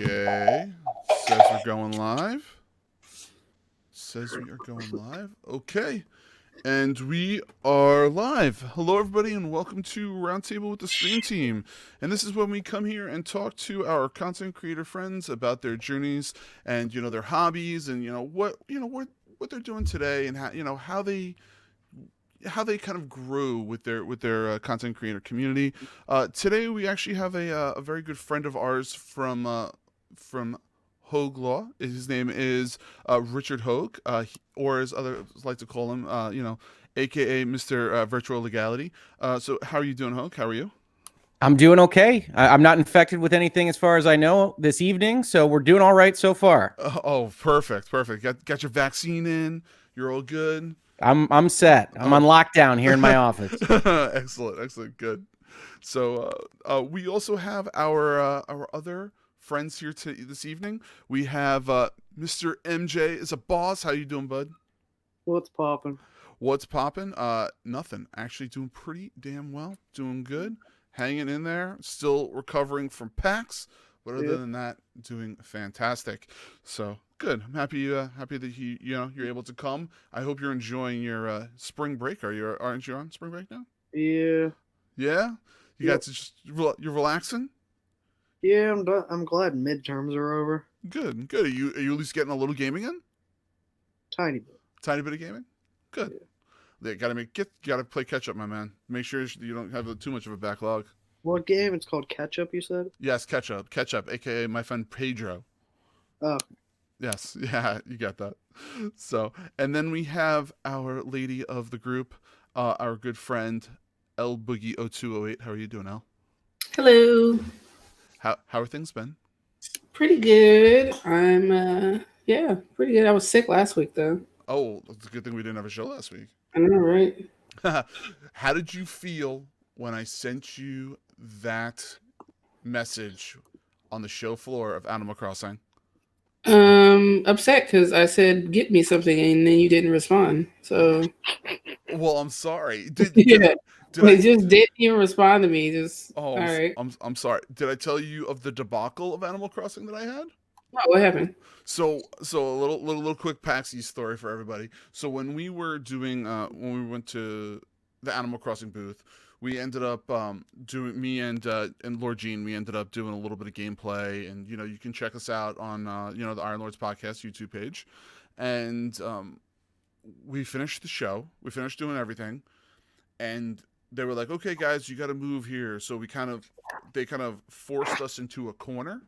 Okay. Says we're going live. Says we are going live. Okay. And we are live. Hello, everybody, and welcome to Roundtable with the Stream Team. And this is when we come here and talk to our content creator friends about their journeys and their hobbies and what they're doing today and how they kind of grew with their content creator community. Today we actually have a very good friend of ours from Hoeg Law. His name is Richard Hoeg, or as others like to call him, aka Mr. Virtual Legality. So how are you doing, Hoeg? How are you? I'm doing okay. I'm not infected with anything as far as I know this evening, so we're doing all right so far. Oh, perfect. Got your vaccine in. You're all good. I'm set. I'm on lockdown here in my office. Excellent, good. So we also have our other friends here this evening. We have Mr. MJ is a boss. How you doing, bud? What's poppin'? What's poppin'? Nothing. Actually doing pretty damn well. Doing good. Hanging in there. Still recovering from PAX. But other than that, doing fantastic. So good. I'm happy that you're able to come. I hope you're enjoying your spring break. Aren't you on spring break now? Yeah. Yeah. Got to you're relaxing. Yeah, I'm done. I'm glad midterms are over. Good. Are you at least getting a little gaming in? Tiny bit. Tiny bit of gaming. Good. Yeah. Gotta play catch up, my man. Make sure you don't have too much of a backlog. What game? It's called Catch Up, you said? Yes, catch up, aka my friend Pedro. Oh. Yes, yeah, you got that. So, and then we have our lady of the group, our good friend L Boogie 0208. How are you doing, L? Hello. How are things been? Pretty good. I'm pretty good. I was sick last week though. Oh, it's a good thing we didn't have a show last week. I know, right? How did you feel when I sent you that message on the show floor of Animal Crossing? Upset because I said get me something and then you didn't respond. So well, I'm sorry. Just didn't even respond to me. All right. I'm sorry. Did I tell you of the debacle of Animal Crossing that I had? Oh, what happened? So a little quick Paxi story for everybody. So when we were doing when we went to the Animal Crossing booth, we ended up doing and Lord Jean. We ended up doing a little bit of gameplay, and you can check us out on the Iron Lords podcast YouTube page, and we finished the show. We finished doing everything, and they were like, "Okay, guys, you got to move here." So they kind of forced us into a corner.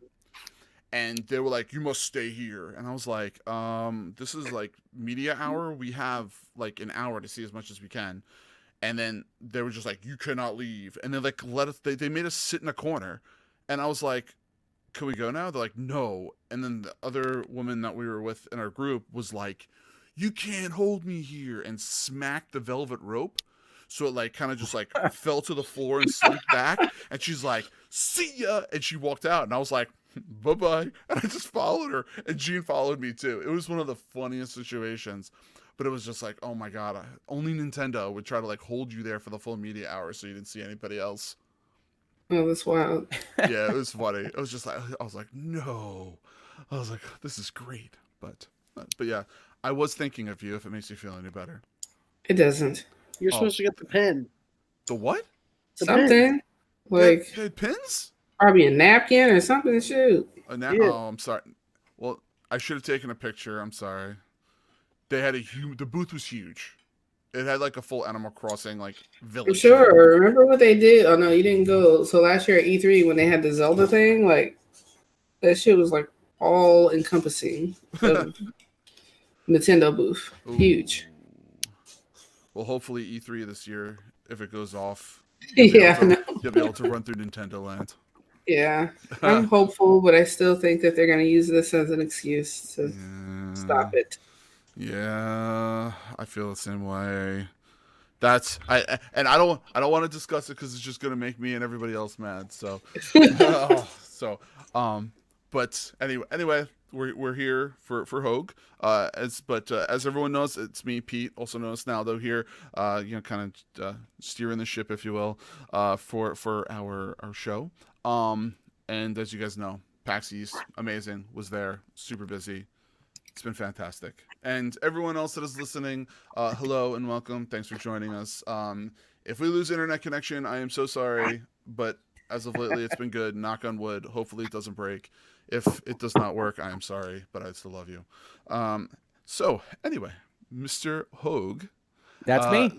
And they were like, "You must stay here." And I was like, "This is like media hour. We have like an hour to see as much as we can." And then they were just like, "You cannot leave." And they like they made us sit in a corner. And I was like, "Can we go now?" They're like, "No." And then the other woman that we were with in our group was like, "You can't hold me here," and smacked the velvet rope. So it like kind of just like fell to the floor and slipped back. And she's like, "See ya." And she walked out. And I was like, "Bye-bye." And I just followed her, and Jean followed me too. It was one of the funniest situations, but it was just like, oh my god, only Nintendo would try to like hold you there for the full media hour so you didn't see anybody else. Oh, that's wild. Yeah, it was funny. It was just like, I was like, no. I was like, this is great. But yeah, I was thinking of you if it makes you feel any better. It doesn't. You're supposed to get the pin. The what? Something? Pin. Like they had pins? Probably a napkin or something. Shoot. Yeah. Oh, I'm sorry. Well, I should have taken a picture. I'm sorry. They had the booth was huge. It had like a full Animal Crossing like village. I'm sure. Remember what they did? Oh no, you didn't go. So last year at E3 when they had the Zelda thing, like that shit was like all encompassing. Nintendo booth. Ooh. Huge. Well, hopefully E3 this year, if it goes off, you'll be able to run through Nintendo Land. Yeah, I'm hopeful, but I still think that they're going to use this as an excuse to stop it. Yeah, I feel the same way. I don't want to discuss it because it's just going to make me and everybody else mad. So, but anyway, we're here for Hoeg. As everyone knows, it's me, Pete, also known as Naldo here. Kind of steering the ship, if you will, for our show. And as you guys know, PAX East, amazing. Was there, super busy. It's been fantastic. And everyone else that is listening, hello and welcome. Thanks for joining us. If we lose internet connection, I am so sorry, but as of lately, it's been good. Knock on wood. Hopefully, it doesn't break. If it does not work, I am sorry, but I still love you. So anyway, Mr. Hoeg. That's me.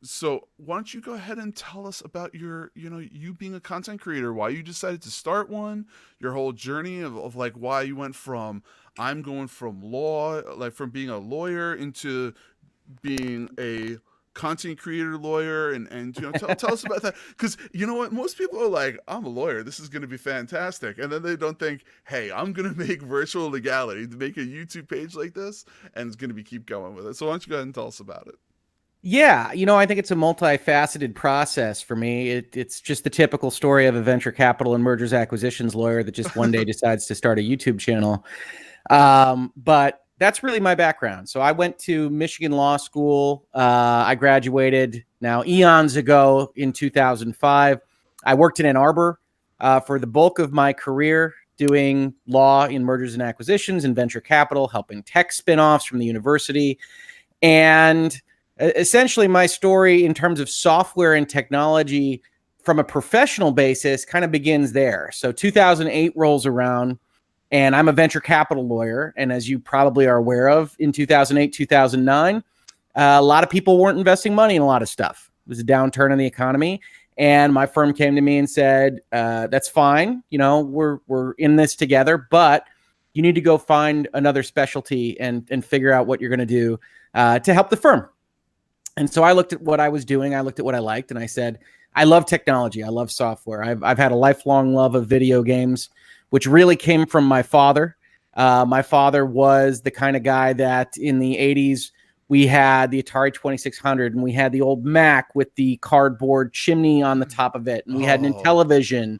So why don't you go ahead and tell us about you being a content creator, why you decided to start one, your whole journey of like why you went from I'm going from law, like from being a lawyer into being a content creator lawyer, and tell us about that, because you know what, most people are like, I'm a lawyer, this is going to be fantastic, and then they don't think, hey, I'm going to make virtual legality, to make a YouTube page like this, and it's going to be keep going with it. So why don't you go ahead and tell us about it? Yeah, I think it's a multifaceted process for me. It's just the typical story of a venture capital and mergers acquisitions lawyer that just one day decides to start a YouTube channel. But that's really my background. So I went to Michigan Law School. I graduated now eons ago in 2005. I worked in Ann Arbor for the bulk of my career, doing law in mergers and acquisitions and venture capital, helping tech spinoffs from the university. And essentially my story in terms of software and technology from a professional basis kind of begins there. So 2008 rolls around, and I'm a venture capital lawyer. And as you probably are aware of, in 2008, 2009, a lot of people weren't investing money in a lot of stuff. It was a downturn in the economy. And my firm came to me and said, that's fine. We're in this together, but you need to go find another specialty and figure out what you're going to do to help the firm. And so I looked at what I was doing. I looked at what I liked, and I said, I love technology. I love software. I've had a lifelong love of video games, which really came from my father. My father was the kind of guy that in the 80s, we had the Atari 2600, and we had the old Mac with the cardboard chimney on the top of it. And we had an Intellivision.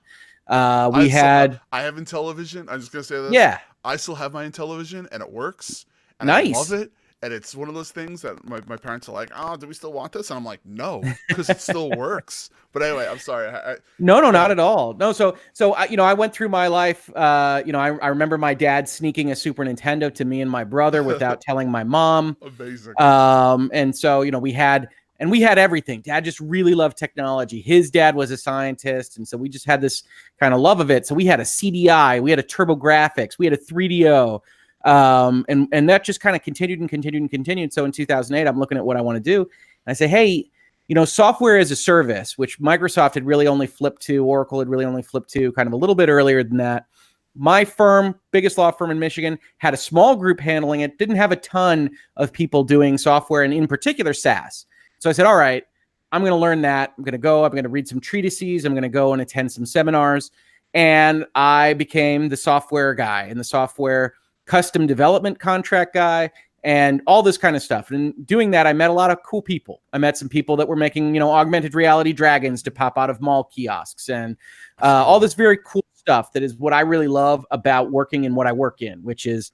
I have Intellivision. I'm just going to say this. Yeah. I still have my Intellivision, and it works. And nice. I love it. And it's one of those things that my parents are like, oh, do we still want this? And I'm like, no, because it still works. But anyway, I'm sorry. No, not at all. No, so I went through my life. I remember my dad sneaking a Super Nintendo to me and my brother without telling my mom. Amazing. And so we had everything. Dad just really loved technology. His dad was a scientist, and so we just had this kind of love of it. So we had a CDI, we had a TurboGrafx, we had a 3DO. And that just kind of continued and continued and continued. So in 2008, I'm looking at what I want to do. And I say, hey, software as a service, which Microsoft had really only flipped to, Oracle had really only flipped to kind of a little bit earlier than that. My firm, biggest law firm in Michigan, had a small group handling it, didn't have a ton of people doing software, and in particular SaaS. So I said, all right, I'm going to learn that. I'm going to read some treatises. I'm going to go and attend some seminars. And I became the software guy and the software custom development contract guy and all this kind of stuff. And doing that, I met a lot of cool people. I met some people that were making, augmented reality dragons to pop out of mall kiosks and all this very cool stuff that is what I really love about working in what I work in, which is,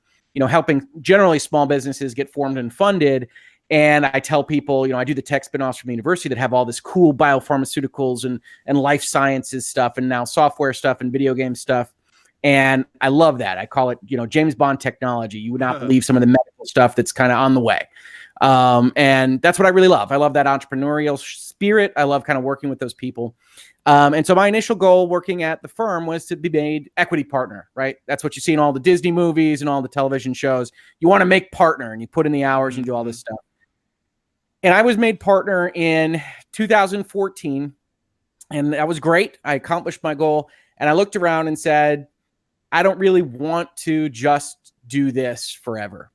helping generally small businesses get formed and funded. And I tell people, I do the tech spinoffs from the university that have all this cool biopharmaceuticals and life sciences stuff and now software stuff and video game stuff. And I love that. I call it, James Bond technology. You would not believe some of the medical stuff that's kind of on the way. And that's what I really love. I love that entrepreneurial spirit. I love kind of working with those people. And so my initial goal working at the firm was to be made equity partner, right? That's what you see in all the Disney movies and all the television shows. You want to make partner and you put in the hours and you do all this stuff. And I was made partner in 2014. And that was great. I accomplished my goal. And I looked around and said, I don't really want to just do this forever.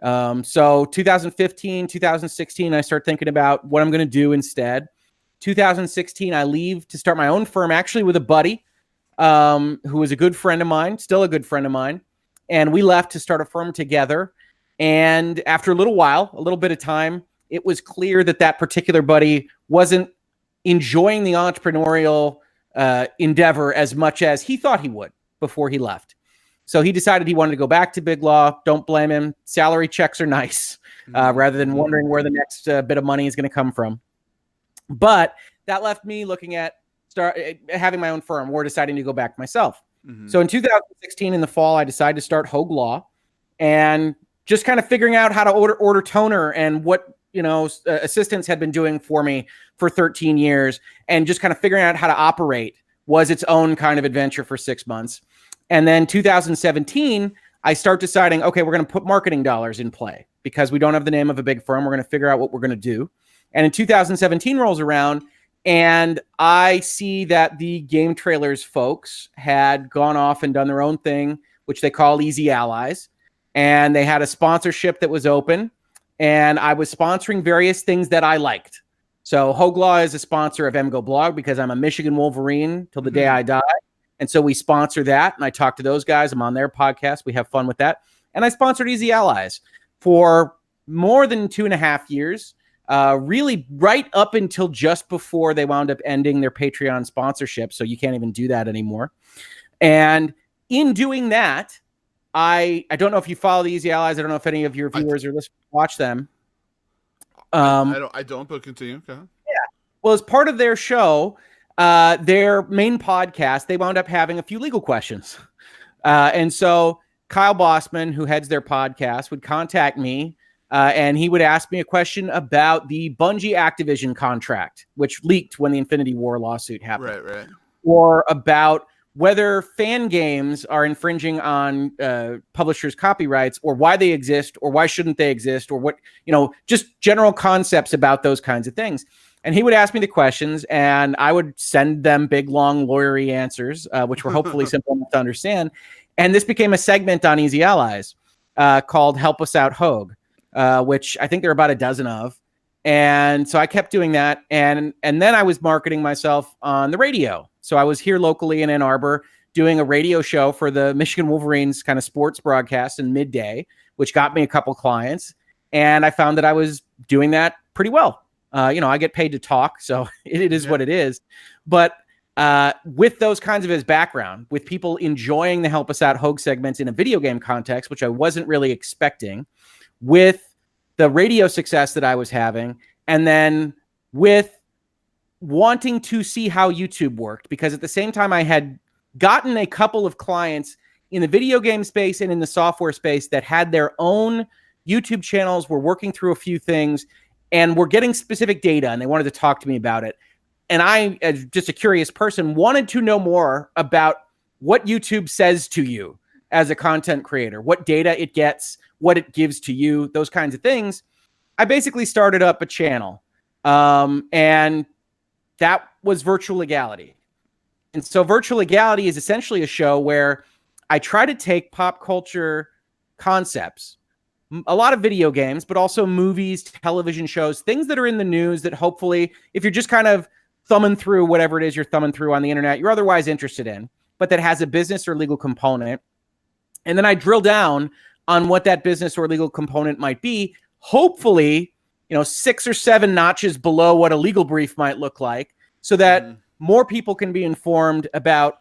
So 2015, 2016, I start thinking about what I'm going to do instead. 2016, I leave to start my own firm, actually with a buddy who was a good friend of mine, still a good friend of mine. And we left to start a firm together. And after a little while, a little bit of time, it was clear that particular buddy wasn't enjoying the entrepreneurial endeavor as much as he thought he would before he left. So he decided he wanted to go back to big law. Don't blame him. Salary checks are nice, rather than wondering where the next bit of money is going to come from. But that left me looking at having my own firm or deciding to go back myself. Mhm. So in 2016 in the fall, I decided to start Hoeg Law, and just kind of figuring out how to order toner and what, assistants had been doing for me for 13 years, and just kind of figuring out how to operate was its own kind of adventure for 6 months. And then 2017, I start deciding, okay, we're going to put marketing dollars in play because we don't have the name of a big firm. We're going to figure out what we're going to do. And in 2017 rolls around, and I see that the Game Trailers folks had gone off and done their own thing, which they call Easy Allies. And they had a sponsorship that was open, and I was sponsoring various things that I liked. So Hoeg Law is a sponsor of MGO Blog because I'm a Michigan Wolverine till the day I die. And so we sponsor that, and I talk to those guys. I'm on their podcast. We have fun with that. And I sponsored Easy Allies for more than 2.5 years, really right up until just before they wound up ending their Patreon sponsorship. So you can't even do that anymore. And in doing that, I don't know if you follow the Easy Allies. I don't know if any of your viewers or listeners watch them. I don't, but continue. Okay. Yeah. Well, as part of their show, their main podcast, they wound up having a few legal questions. And so Kyle Bossman, who heads their podcast, would contact me, and he would ask me a question about the Bungie Activision contract, which leaked when the Infinity War lawsuit happened. Right. Or about whether fan games are infringing on publishers' copyrights, or why they exist, or why shouldn't they exist, or what, just general concepts about those kinds of things. And he would ask me the questions, and I would send them big, long, lawyery answers, which were hopefully simple enough to understand. And this became a segment on Easy Allies called Help Us Out Hoeg, which I think there are about a dozen of. And so I kept doing that. And then I was marketing myself on the radio. So I was here locally in Ann Arbor doing a radio show for the Michigan Wolverines kind of sports broadcast in midday, which got me a couple clients. And I found that I was doing that pretty well. I get paid to talk, so it is what it is. But with those kinds of his background, with people enjoying the Help Us Out Hoeg segments in a video game context, which I wasn't really expecting, with the radio success that I was having, and then with wanting to see how YouTube worked, because at the same time I had gotten a couple of clients in the video game space and in the software space that had their own YouTube channels, were working through a few things, and were getting specific data, and they wanted to talk to me about it. And I, as just a curious person, wanted to know more about what YouTube says to you as a content creator, what data it gets, what it gives to you, those kinds of things. I basically started up a channel, and that was Virtual Legality. And so Virtual Legality is essentially a show where I try to take pop culture concepts, a lot of video games, but also movies, television shows, things that are in the news that hopefully, if you're just kind of thumbing through whatever it is you're thumbing through on the internet, you're otherwise interested in, but that has a business or legal component. And then I drill down on what that business or legal component might be, hopefully, 6 or 7 notches below what a legal brief might look like, so that more people can be informed about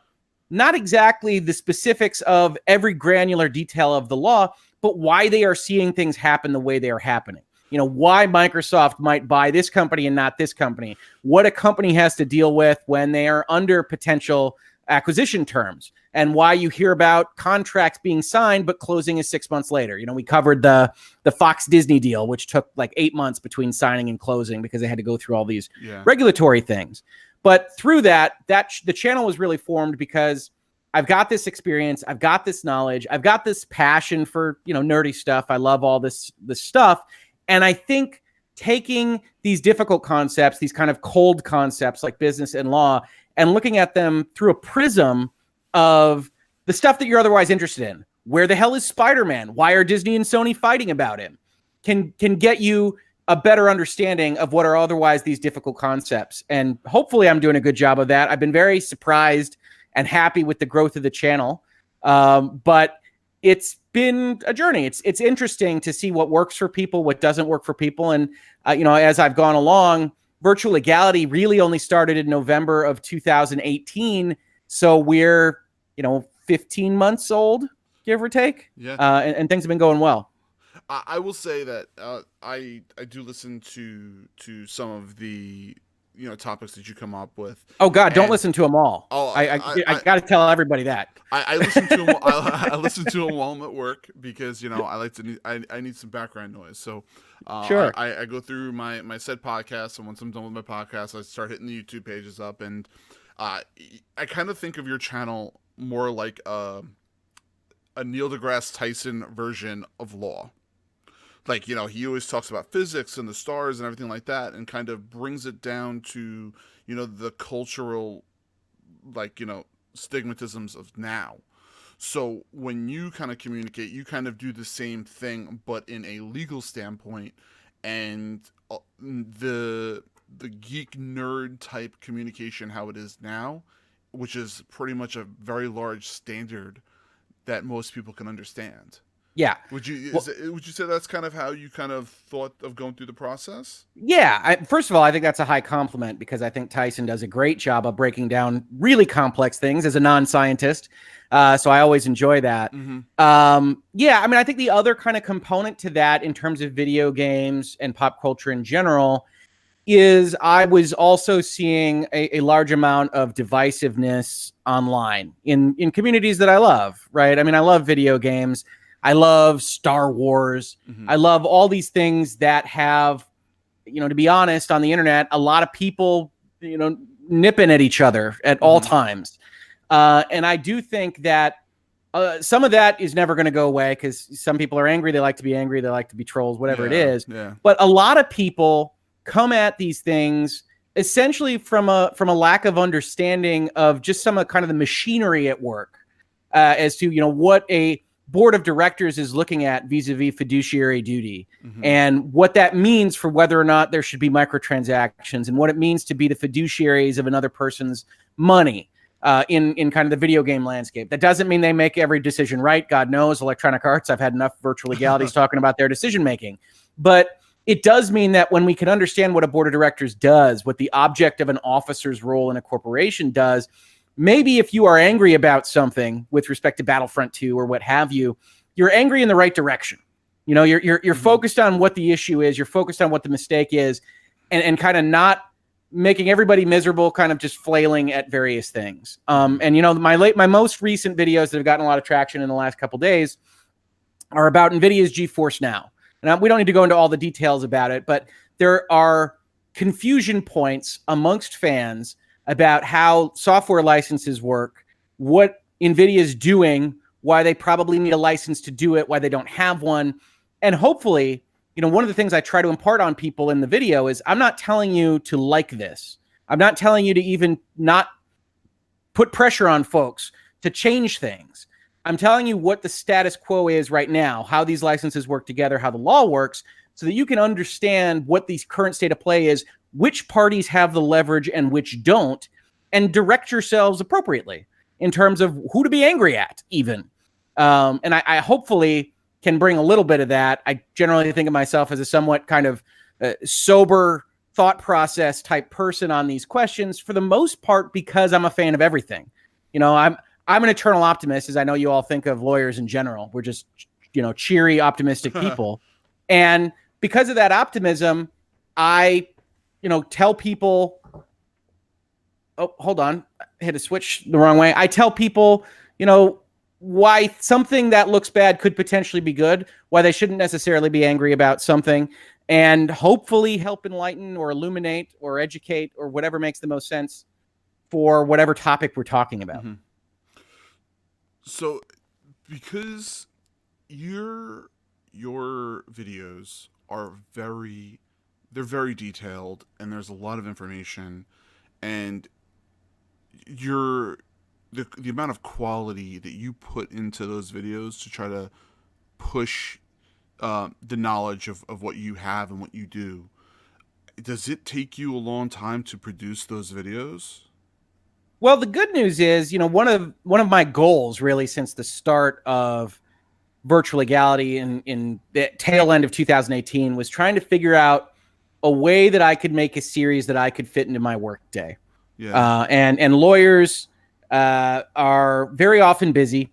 not exactly the specifics of every granular detail of the law, but why they are seeing things happen the way they are happening. Why Microsoft might buy this company and not this company, what a company has to deal with when they are under potential acquisition terms, and why you hear about contracts being signed but closing is 6 months later. We covered the Fox Disney deal, which took like 8 months between signing and closing because they had to go through all these regulatory things. But through that the channel was really formed because I've got this experience, I've got this knowledge, I've got this passion for, nerdy stuff. I love all this stuff. And I think taking these difficult concepts, these kind of cold concepts like business and law, and looking at them through a prism of the stuff that you're otherwise interested in. Where the hell is Spider-Man? Why are Disney and Sony fighting about him? Can get you a better understanding of what are otherwise these difficult concepts. And hopefully I'm doing a good job of that. I've been very surprised and happy with the growth of the channel. But it's been a journey. It's interesting to see what works for people, what doesn't work for people. And, as I've gone along, Virtual Legality really only started in November of 2018. So we're, 15 months old, give or take. Yeah. And things have been going well. I will say that I do listen to some of the topics that you come up with. Oh God, don't And- listen to them all. Oh, I got to tell everybody that. I listen to them. I listen to them while I'm at work because I like to. I need some background noise. So, Sure. I go through my said podcast, and once I'm done with my podcast, I start hitting the YouTube pages up, and I kind of think of your channel more like a Neil deGrasse Tyson version of Law. Like, he always talks about physics and the stars and everything like that, and kind of brings it down to the cultural, stigmatisms of now. So when you kind of communicate, you kind of do the same thing, but in a legal standpoint, and the geek nerd type communication, how it is now, which is pretty much a very large standard that most people can understand. Yeah. Would you say that's kind of how you kind of thought of going through the process? Yeah. First of all, I think that's a high compliment because I think Tyson does a great job of breaking down really complex things as a non-scientist. So I always enjoy that. Mm-hmm. Yeah. I mean, I think the other kind of component to that in terms of video games and pop culture in general is I was also seeing a large amount of divisiveness online in communities that I love, right? I mean, I love video games. I love Star Wars. Mm-hmm. I love all these things that have, to be honest, on the internet, a lot of people, nipping at each other at all times. And I do think that some of that is never going to go away because some people are angry. They like to be angry. They like to be trolls, whatever it is. Yeah. But a lot of people come at these things essentially from a lack of understanding of just some of kind of the machinery at work as to, what a board of directors is looking at vis-a-vis fiduciary duty and what that means for whether or not there should be microtransactions and what it means to be the fiduciaries of another person's money in kind of the video game landscape. That doesn't mean they make every decision right. God knows, Electronic Arts, I've had enough virtual legalities talking about their decision making. But it does mean that when we can understand what a board of directors does, what the object of an officer's role in a corporation does, maybe if you are angry about something with respect to Battlefront 2 or what have you, you're angry in the right direction. You're focused on what the issue is. You're focused on what the mistake is and kind of not making everybody miserable, kind of just flailing at various things. And my most recent videos that have gotten a lot of traction in the last couple days are about NVIDIA's GeForce Now. And we don't need to go into all the details about it, but there are confusion points amongst fans about how software licenses work, what NVIDIA is doing, why they probably need a license to do it, why they don't have one. And hopefully, one of the things I try to impart on people in the video is I'm not telling you to like this. I'm not telling you to even not put pressure on folks to change things. I'm telling you what the status quo is right now, how these licenses work together, how the law works, so that you can understand what the current state of play is, which parties have the leverage and which don't, and direct yourselves appropriately in terms of who to be angry at, even. And I hopefully can bring a little bit of that. I generally think of myself as a somewhat kind of sober thought process type person on these questions, for the most part, because I'm a fan of everything. I'm an eternal optimist, as I know you all think of lawyers in general. We're just, cheery, optimistic people. And because of that optimism, I tell people, oh, hold on, I hit a switch the wrong way. I tell people, why something that looks bad could potentially be good, why they shouldn't necessarily be angry about something, and hopefully help enlighten or illuminate or educate or whatever makes the most sense for whatever topic we're talking about. Mm-hmm. So, because your videos are very detailed and there's a lot of information, and the amount of quality that you put into those videos to try to push the knowledge of what you have and what you do, does it take you a long time to produce those videos? Well, the good news is, one of my goals really since the start of virtual legality in the tail end of 2018 was trying to figure out a way that I could make a series that I could fit into my workday. Yeah. And lawyers are very often busy.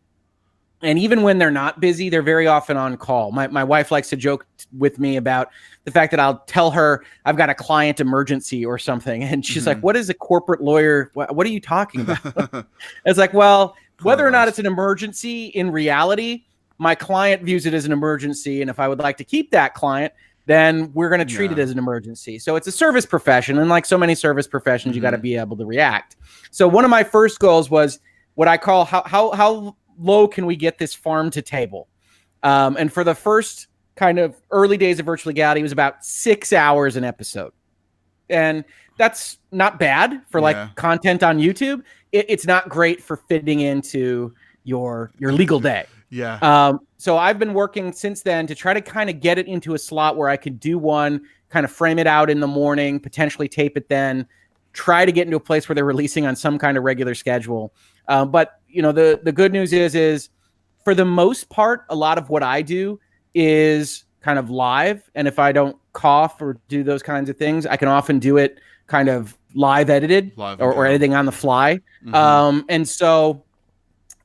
And even when they're not busy, they're very often on call. My wife likes to joke with me about the fact that I'll tell her I've got a client emergency or something. And she's like, what is a corporate lawyer? What are you talking about? It's like, well, whether or not it's an emergency, in reality, my client views it as an emergency. And if I would like to keep that client, then we're going to treat it as an emergency. So it's a service profession. And like so many service professions, you got to be able to react. So one of my first goals was what I call how low can we get this farm to table? And for the first kind of early days of virtual legality, it was about 6 hours an episode. And that's not bad for like content on YouTube. It's not great for fitting into your legal day. So I've been working since then to try to kind of get it into a slot where I could do one, kind of frame it out in the morning, potentially tape it then, try to get into a place where they're releasing on some kind of regular schedule. But you know, the good news is for the most part, a lot of what I do is kind of live. And if I don't cough or do those kinds of things, I can often do it kind of live edited or editing on the fly. And so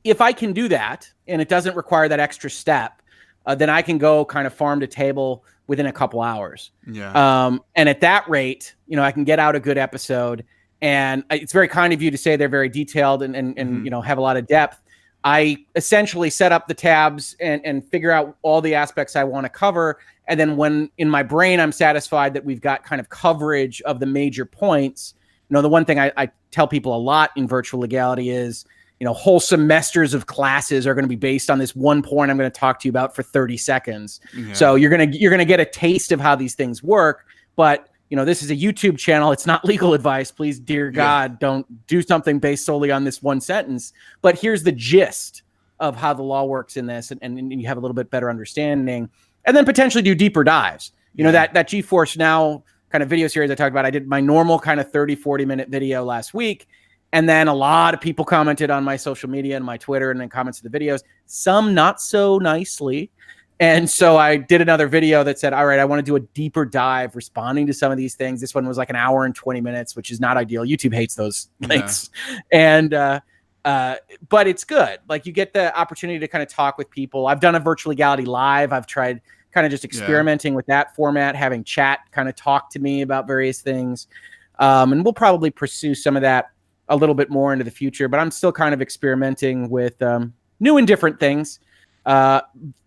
if I can do that and it doesn't require that extra step, then I can go kind of farm to table within a couple hours. And at that rate, you know, I can get out a good episode. And it's very kind of you to say they're very detailed and you know, have a lot of depth. I essentially set up the tabs and figure out all the aspects I want to cover. And then when in my brain, I'm satisfied that we've got kind of coverage of the major points. You know, the one thing I tell people a lot in virtual legality is, you know, whole semesters of classes are going to be based on this one point I'm going to talk to you about for 30 seconds. So you're going to get a taste of how these things work. But you know, this is a YouTube channel. It's not legal advice. Please, dear God, don't do something based solely on this one sentence. But here's the gist of how the law works in this, and you have a little bit better understanding, and then potentially do deeper dives. You know, that GeForce Now kind of video series I talked about, I did my normal kind of 30, 40-minute video last week. And then a lot of people commented on my social media and my Twitter and then comments to the videos, some not so nicely. And so I did another video that said, all right, I want to do a deeper dive responding to some of these things. This one was like an hour and 20 minutes, which is not ideal. YouTube hates those links. And, but it's good. Like you get the opportunity to kind of talk with people. I've done a virtual legality live. I've tried kind of just experimenting with that format, having chat kind of talk to me about various things. And we'll probably pursue some of that a little bit more into the future, but I'm still kind of experimenting with new and different things.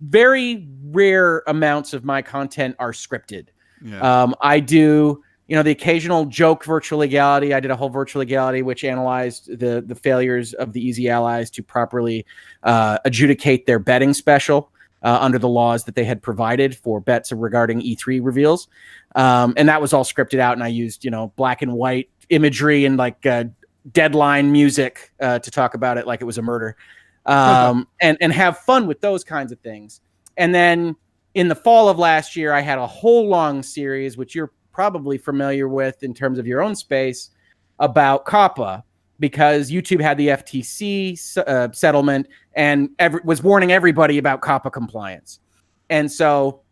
Very rare amounts of my content are scripted. I do, you know, the occasional joke virtual legality. I did a whole virtual legality which analyzed the failures of the Easy Allies to properly adjudicate their betting special under the laws that they had provided for bets regarding E3 reveals. And that was all scripted out, and I used, you know, black and white imagery and like deadline music to talk about it like it was a murder. And have fun with those kinds of things. And then in the fall of last year, I had a whole long series, which you're probably familiar with in terms of your own space, about COPPA, because YouTube had the FTC settlement and was warning everybody about COPPA compliance. And so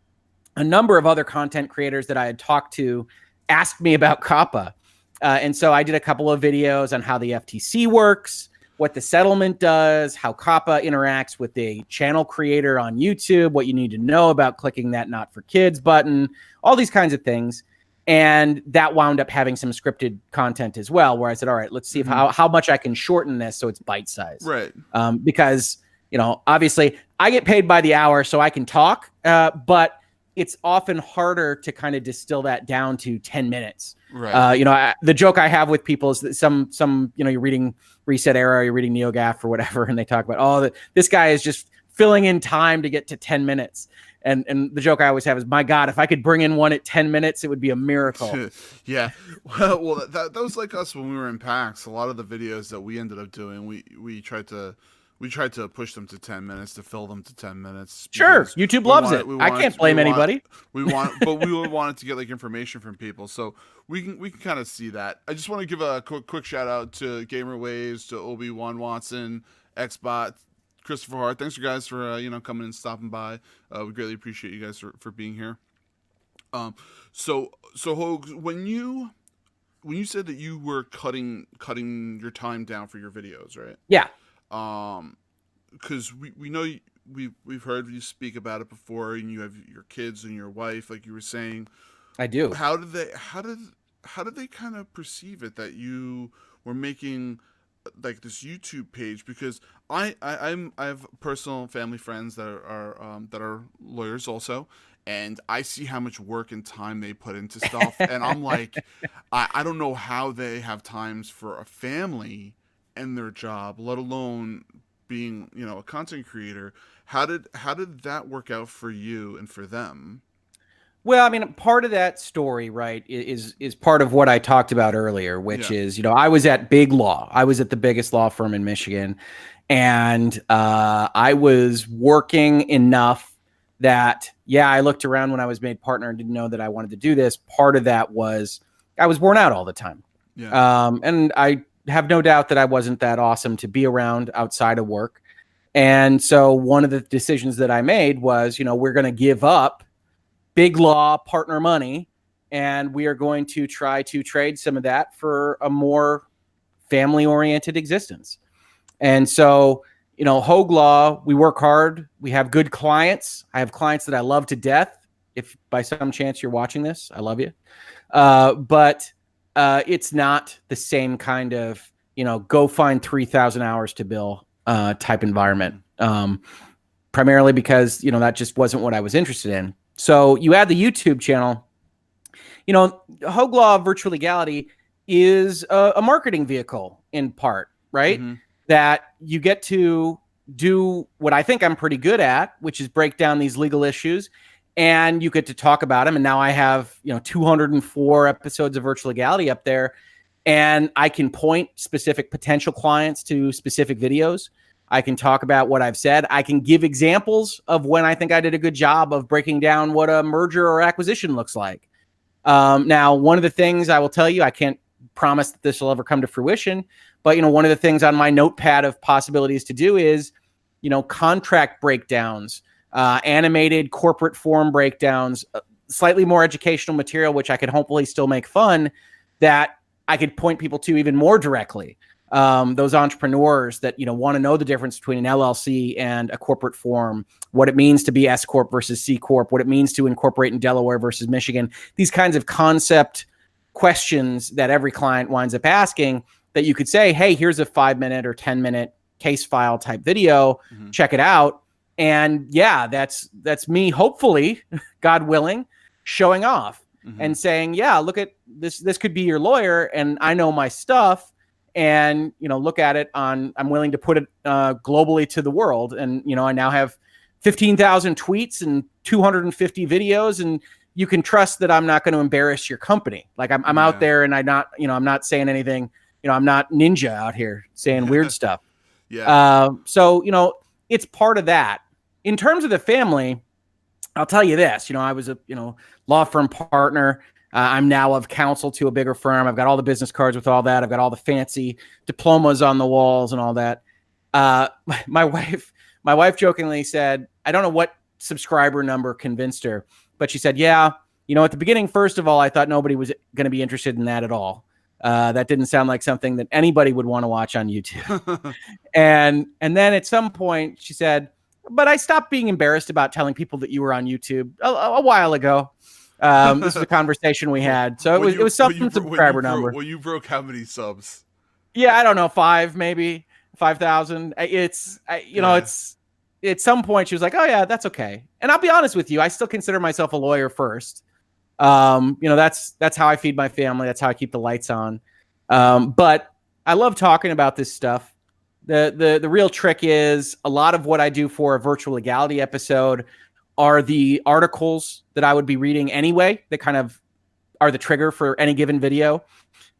a number of other content creators that I had talked to asked me about COPPA. And so I did a couple of videos on how the FTC works, what the settlement does, how COPPA interacts with a channel creator on YouTube, what you need to know about clicking that Not for Kids button, all these kinds of things. And that wound up having some scripted content as well, where I said, all right, let's see if how much I can shorten this so it's bite-sized. Right. Because, you know, obviously I get paid by the hour so I can talk, but it's often harder to kind of distill that down to 10 minutes. Right. You know, the joke I have with people is that some, you know, you're reading Reset Era, you're reading NeoGAF or whatever, and they talk about, oh, this guy is just filling in time to get to 10 minutes. And the joke I always have is, my God, if I could bring in one at 10 minutes, it would be a miracle. Yeah. Well, that was like us when we were in PAX. A lot of the videos that we ended up doing, we tried to push them to 10 minutes, to fill them to 10 minutes. Sure, YouTube loves it. I can't blame anybody. But we wanted to get like information from people, so we can kind of see that. I just want to give a quick shout out to Gamer Waves, to Obi-Wan Watson, Xbot, Christopher Hart. Thanks, you guys, for coming and stopping by. We greatly appreciate you guys for being here. So Hoeg, when you said that you were cutting your time down for your videos, right? Yeah. because we know we've heard you speak about it before, and you have your kids and your wife, like you were saying. I do. How did they kind of perceive it that you were making like this YouTube page? Because I have personal family friends that are lawyers also, and I see how much work and time they put into stuff, and I'm like, I don't know how they have times for a family and their job, let alone being, you know, a content creator. How did that work out for you and for them? Well, I mean, part of that story, right, is part of what I talked about earlier, which is, you know, I was at Big Law. I was at the biggest law firm in Michigan, and I was working enough that, yeah, I looked around when I was made partner and didn't know that I wanted to do this. Part of that was I was worn out all the time. Yeah. And I have no doubt that I wasn't that awesome to be around outside of work. And so one of the decisions that I made was, you know, we're going to give up Big Law partner money, and we are going to try to trade some of that for a more family-oriented existence. And so, you know, Hoeg Law, we work hard. We have good clients. I have clients that I love to death. If by some chance you're watching this, I love you. But it's not the same kind of, you know, go find 3,000 hours to bill type environment. Primarily because, you know, that just wasn't what I was interested in. So you add the YouTube channel, you know, Hoeg Law Virtual Legality is a marketing vehicle in part, right? Mm-hmm. That you get to do what I think I'm pretty good at, which is break down these legal issues, and you get to talk about them. And now I have, you know, 204 episodes of Virtual Legality up there, and I can point specific potential clients to specific videos. I can talk about what I've said. I can give examples of when I think I did a good job of breaking down what a merger or acquisition looks like. Now, one of the things I will tell you, I can't promise that this will ever come to fruition, but, you know, one of the things on my notepad of possibilities to do is, you know, contract breakdowns, animated corporate form breakdowns, slightly more educational material, which I could hopefully still make fun, that I could point people to even more directly. Those entrepreneurs that, you know, want to know the difference between an LLC and a corporate form, what it means to be S Corp versus C Corp, what it means to incorporate in Delaware versus Michigan, these kinds of concept questions that every client winds up asking, that you could say, hey, here's a 5-minute or 10-minute case file type video, check it out. And yeah, that's me, hopefully, God willing, showing off and saying, yeah, look at this. This could be your lawyer, and I know my stuff. And, you know, look at it on, I'm willing to put it globally to the world. And, you know, I now have 15,000 tweets and 250 videos, and you can trust that I'm not going to embarrass your company. Like I'm out there, and I'm not saying anything, you know, I'm not ninja out here saying weird stuff. Yeah. So, you know, it's part of that. In terms of the family, I'll tell you this, you know, I was a, you know, law firm partner. I'm now of counsel to a bigger firm. I've got all the business cards with all that. I've got all the fancy diplomas on the walls and all that. My wife jokingly said, I don't know what subscriber number convinced her, but she said, yeah, you know, at the beginning, first of all, I thought nobody was going to be interested in that at all. That didn't sound like something that anybody would want to watch on YouTube. and then at some point she said, but I stopped being embarrassed about telling people that you were on YouTube a while ago. This is a conversation we had. So it was something subscriber number. Well, you broke how many subs? Yeah, I don't know, 5, maybe 5,000. It's at some point she was like, oh yeah, that's okay. And I'll be honest with you, I still consider myself a lawyer first. You know, that's how I feed my family. That's how I keep the lights on. But I love talking about this stuff. The real trick is a lot of what I do for a virtual legality episode are the articles that I would be reading anyway, that kind of are the trigger for any given video.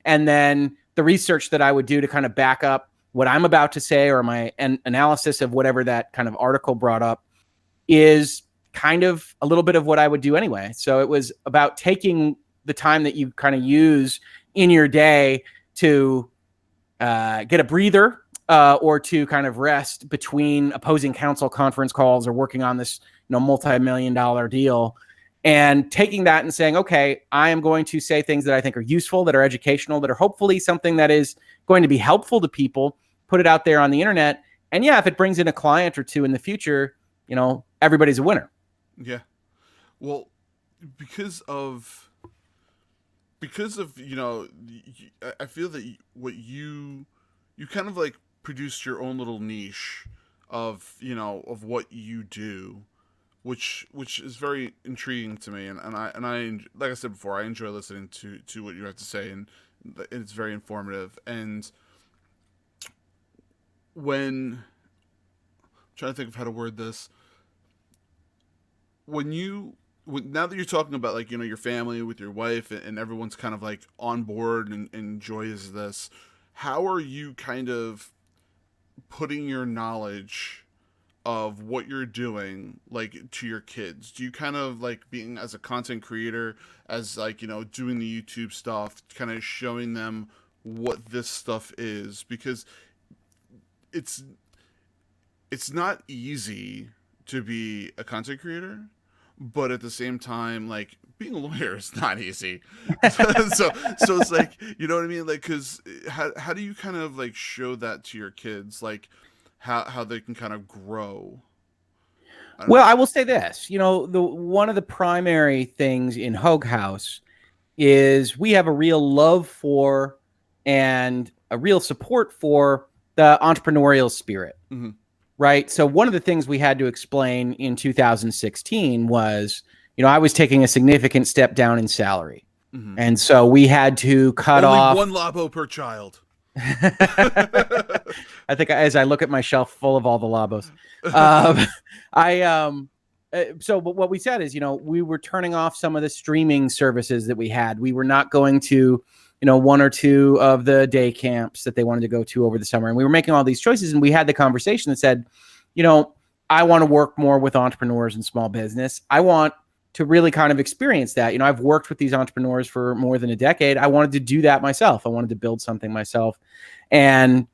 And then the research that I would do to kind of back up what I'm about to say, or my analysis of whatever that kind of article brought up, is kind of a little bit of what I would do anyway. So it was about taking the time that you kind of use in your day to get a breather, or to kind of rest between opposing counsel conference calls or working on this, you know, multi-million-dollar deal, and taking that and saying, okay, I am going to say things that I think are useful, that are educational, that are hopefully something that is going to be helpful to people, put it out there on the internet, And yeah, if it brings in a client or two in the future, everybody's a winner. Yeah. Well, because of I feel that what you kind of like produced your own little niche of what you do, which is very intriguing to me, and I like I said before, I enjoy listening to what you have to say, and it's very informative. And when I'm trying to think of how to word this, now that you're talking about like your family with your wife and everyone's kind of like on board and enjoys this, how are you kind of putting your knowledge of what you're doing like to your kids? Do you kind of like, being as a content creator, as like doing the YouTube stuff, kind of showing them what this stuff is? Because it's not easy to be a content creator, but at the same time, like, being a lawyer is not easy. so it's like, you know what I mean? Like, because how do you kind of like show that to your kids, like how they can kind of grow? I will say this, one of the primary things in Hoeg House is we have a real love for and a real support for the entrepreneurial spirit. Mm-hmm. Right. So one of the things we had to explain in 2016 was, I was taking a significant step down in salary. Mm-hmm. And so we had to cut off one labo per child. I think as I look at my shelf full of all the labos, so what we said is, we were turning off some of the streaming services that we had. We were not going to, one or two of the day camps that they wanted to go to over the summer. And we were making all these choices, and we had the conversation that said, I want to work more with entrepreneurs and small business. I want to really kind of experience that. I've worked with these entrepreneurs for more than a decade. I wanted to do that myself. I wanted to build something myself. And,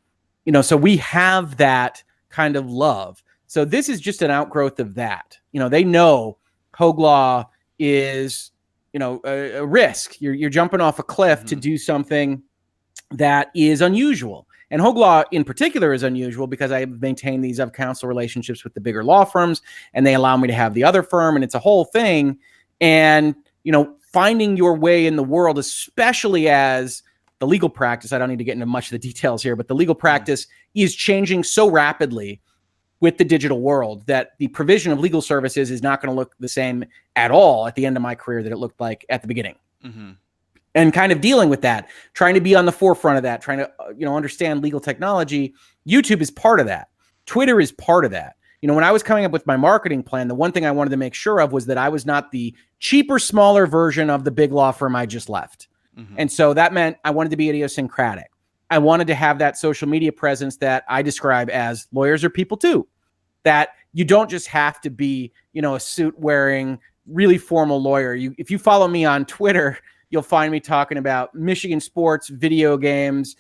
so we have that kind of love. So this is just an outgrowth of that. They know Hoeg Law is, a risk. You're jumping off a cliff mm-hmm. to do something that is unusual. And Hoeg Law in particular is unusual because I maintain these of-counsel relationships with the bigger law firms, and they allow me to have the other firm, and it's a whole thing. And, finding your way in the world, especially as the legal practice, I don't need to get into much of the details here, but the legal practice is changing so rapidly with the digital world that the provision of legal services is not going to look the same at all at the end of my career that it looked like at the beginning. Mm-hmm. And kind of dealing with that, trying to be on the forefront of that, trying to, understand legal technology. YouTube is part of that. Twitter is part of that. When I was coming up with my marketing plan, the one thing I wanted to make sure of was that I was not the cheaper, smaller version of the big law firm I just left. Mm-hmm. And so that meant I wanted to be idiosyncratic. I wanted to have that social media presence that I describe as lawyers are people too, that you don't just have to be, a suit wearing, really formal lawyer. If you follow me on Twitter, you'll find me talking about Michigan sports, video games,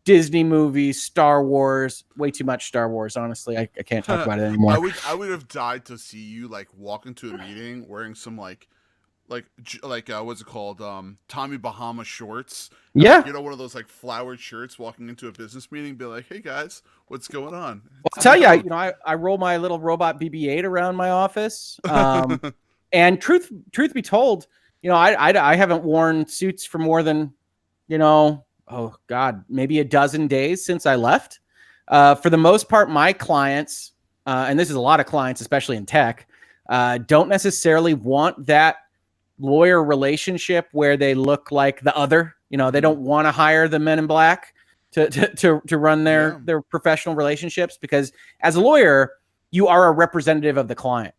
Disney movies, Star Wars, way too much Star Wars. Honestly, I can't talk about it anymore. I would have died to see you like walk into a meeting wearing some like what's it called? Tommy Bahama shorts. Yeah. One of those like flowered shirts, walking into a business meeting, be like, "Hey guys, what's going on?" Well, I'll tell you, I roll my little robot BB-8 around my office. And truth be told, I haven't worn suits for more than, maybe a dozen days since I left. For the most part, my clients, and this is a lot of clients, especially in tech, don't necessarily want that lawyer relationship where they look like the other. They don't want to hire the men in black to run their professional relationships, because as a lawyer, you are a representative of the client.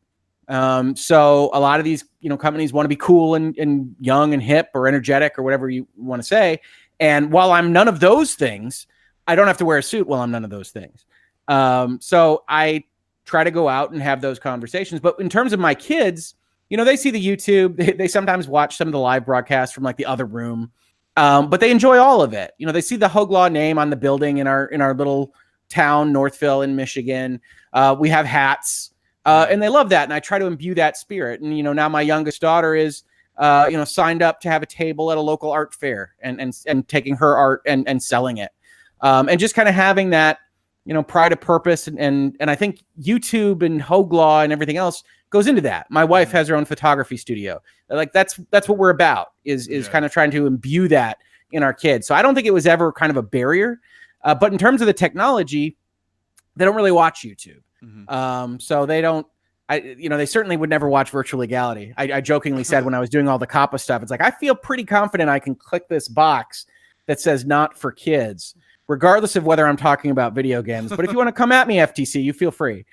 So a lot of these, companies want to be cool and young and hip or energetic or whatever you want to say. And while I'm none of those things, I don't have to wear a suit while I'm none of those things. So I try to go out and have those conversations. But in terms of my kids, they see the YouTube, they sometimes watch some of the live broadcasts from like the other room. But they enjoy all of it. They see the Hoeg Law name on the building in our little town, Northville in Michigan. We have hats. And they love that. And I try to imbue that spirit. And, now my youngest daughter is, signed up to have a table at a local art fair and taking her art and selling it. And just kind of having that, pride of purpose, and I think YouTube and Hoeg Law and everything else goes into that. My wife has her own photography studio. Like that's what we're about is kind of trying to imbue that in our kids. So I don't think it was ever kind of a barrier. But in terms of the technology, they don't really watch YouTube. So they don't. They certainly would never watch Virtual Legality. I jokingly said when I was doing all the COPPA stuff, it's like, I feel pretty confident I can click this box that says not for kids, regardless of whether I'm talking about video games. But if you want to come at me, FTC, you feel free.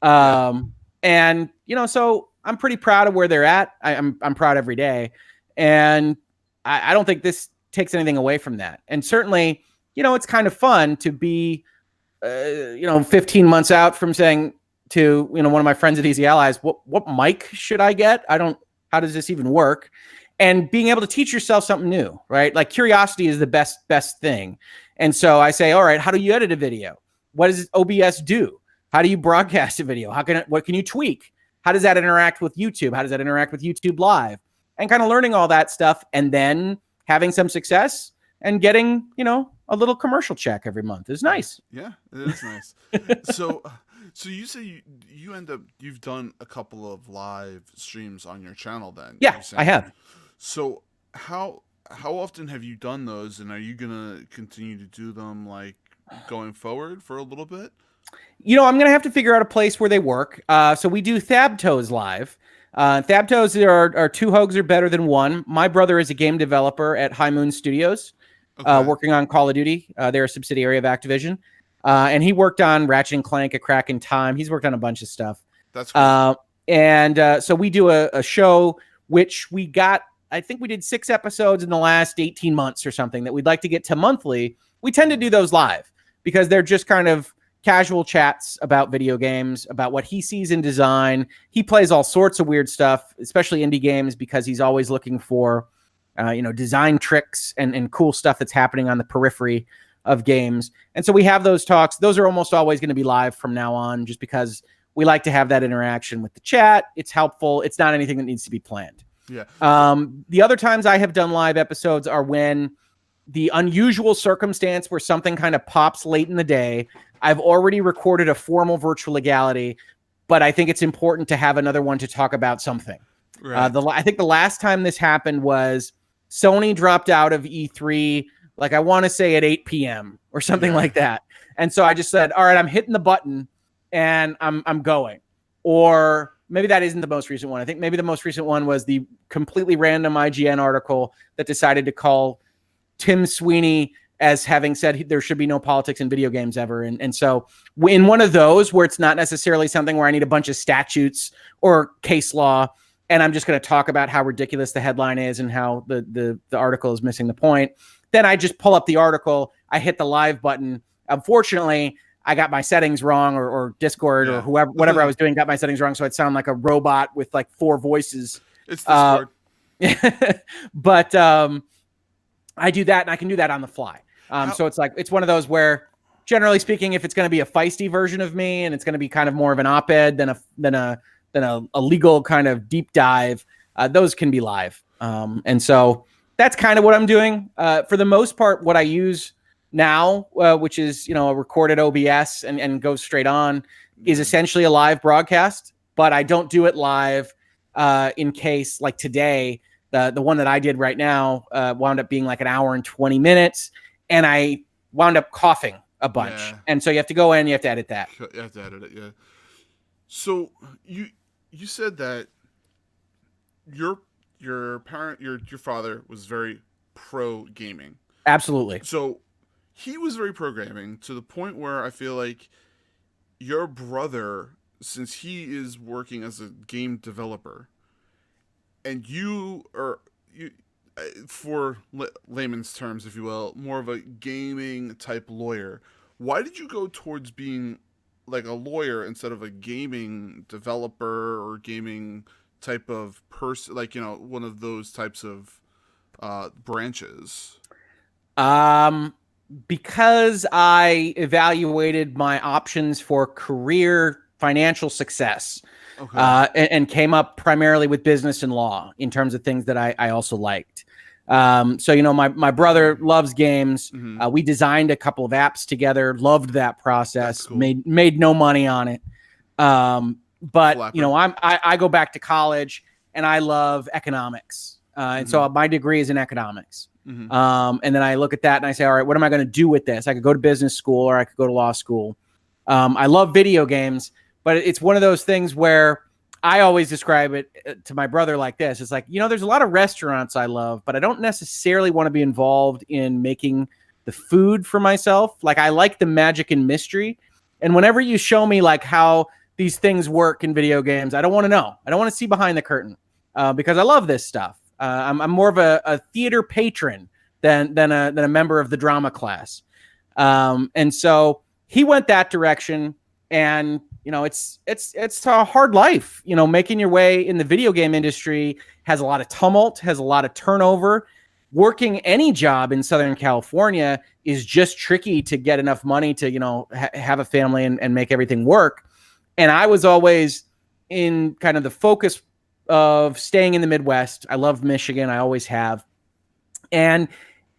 And, so I'm pretty proud of where they're at. I'm proud every day. And I don't think this takes anything away from that. And certainly, it's kind of fun to be, 15 months out from saying, to one of my friends at Easy Allies, what mic should I get? How does this even work? And being able to teach yourself something new, right? Like curiosity is the best thing. And so I say, all right, how do you edit a video? What does OBS do? How do you broadcast a video? What can you tweak? How does that interact with YouTube? How does that interact with YouTube Live? And kind of learning all that stuff and then having some success and getting, a little commercial check every month is nice. Yeah, it is nice. So you say you've done a couple of live streams on your channel then? Yeah, I have. So how often have you done those, and are you gonna continue to do them like going forward for a little bit? I'm gonna have to figure out a place where they work. So we do Thabtoes live. Thabtoes are two Hoegs are better than one. My brother is a game developer at High Moon Studios, working on Call of Duty. They're a subsidiary of Activision. And he worked on Ratchet and Clank, A Crack in Time. He's worked on a bunch of stuff. That's cool. So we do a show, which I think we did 6 episodes in the last 18 months or something that we'd like to get to monthly. We tend to do those live because they're just kind of casual chats about video games, about what he sees in design. He plays all sorts of weird stuff, especially indie games, because he's always looking for, design tricks and cool stuff that's happening on the periphery of games. And so we have those talks. Those are almost always going to be live from now on, just because we like to have that interaction with the chat. It's helpful. It's not anything that needs to be planned. Yeah. The other times I have done live episodes are when the unusual circumstance where something kind of pops late in the day. I've already recorded a formal Virtual Legality, but I think it's important to have another one to talk about something. Right. I think the last time this happened was Sony dropped out of E3, like I want to say at 8 p.m. or something like that. And so I just said, all right, I'm hitting the button and I'm going. Or maybe that isn't the most recent one. I think maybe the most recent one was the completely random IGN article that decided to call Tim Sweeney as having said there should be no politics in video games ever. And so in one of those where it's not necessarily something where I need a bunch of statutes or case law, and I'm just going to talk about how ridiculous the headline is and how the article is missing the point, then I just pull up the article, I hit the live button. Unfortunately, I got my settings wrong, or Discord or whatever I was doing got my settings wrong, so I'd sound like a robot with like 4 voices. It's Discord. But I do that, and I can do that on the fly. So it's one of those where, generally speaking, if it's going to be a feisty version of me and it's going to be kind of more of an op-ed than a legal kind of deep dive, those can be live. And so that's kind of what I'm doing. For the most part, what I use now, which is, a recorded OBS and goes straight on, is essentially a live broadcast, but I don't do it live in case, like today, the one that I did right now wound up being like an hour and 20 minutes, and I wound up coughing a bunch. Yeah. And so you have to go in, you have to edit that. You have to edit it, yeah. So you said that your father was very pro gaming. Absolutely. So he was very pro gaming to the point where I feel like your brother, since he is working as a game developer, and you are, for layman's terms, if you will, more of a gaming type lawyer, why did you go towards being like a lawyer instead of a gaming developer or gaming type of person, like, one of those types of branches? Because I evaluated my options for career financial success, and came up primarily with business and law in terms of things that I also liked. So, my brother loves games. Mhm. We designed a couple of apps together, loved that process, That's cool. made no money on it. But Flapper. I go back to college and I love economics. And so my degree is in economics. Mhm. And then I look at that and I say, all right, what am I going to do with this? I could go to business school or I could go to law school. I love video games, but it's one of those things where I always describe it to my brother like this. It's like, there's a lot of restaurants I love, but I don't necessarily want to be involved in making the food for myself. Like, I like the magic and mystery. And whenever you show me like how these things work in video games, I don't want to know. I don't want to see behind the curtain because I love this stuff. I'm more of a theater patron than a member of the drama class. And so he went that direction, and it's a hard life. Making your way in the video game industry has a lot of tumult, has a lot of turnover. Working any job in Southern California is just tricky to get enough money to have a family and make everything work. And I was always in kind of the focus of staying in the Midwest. I love Michigan. I always have. And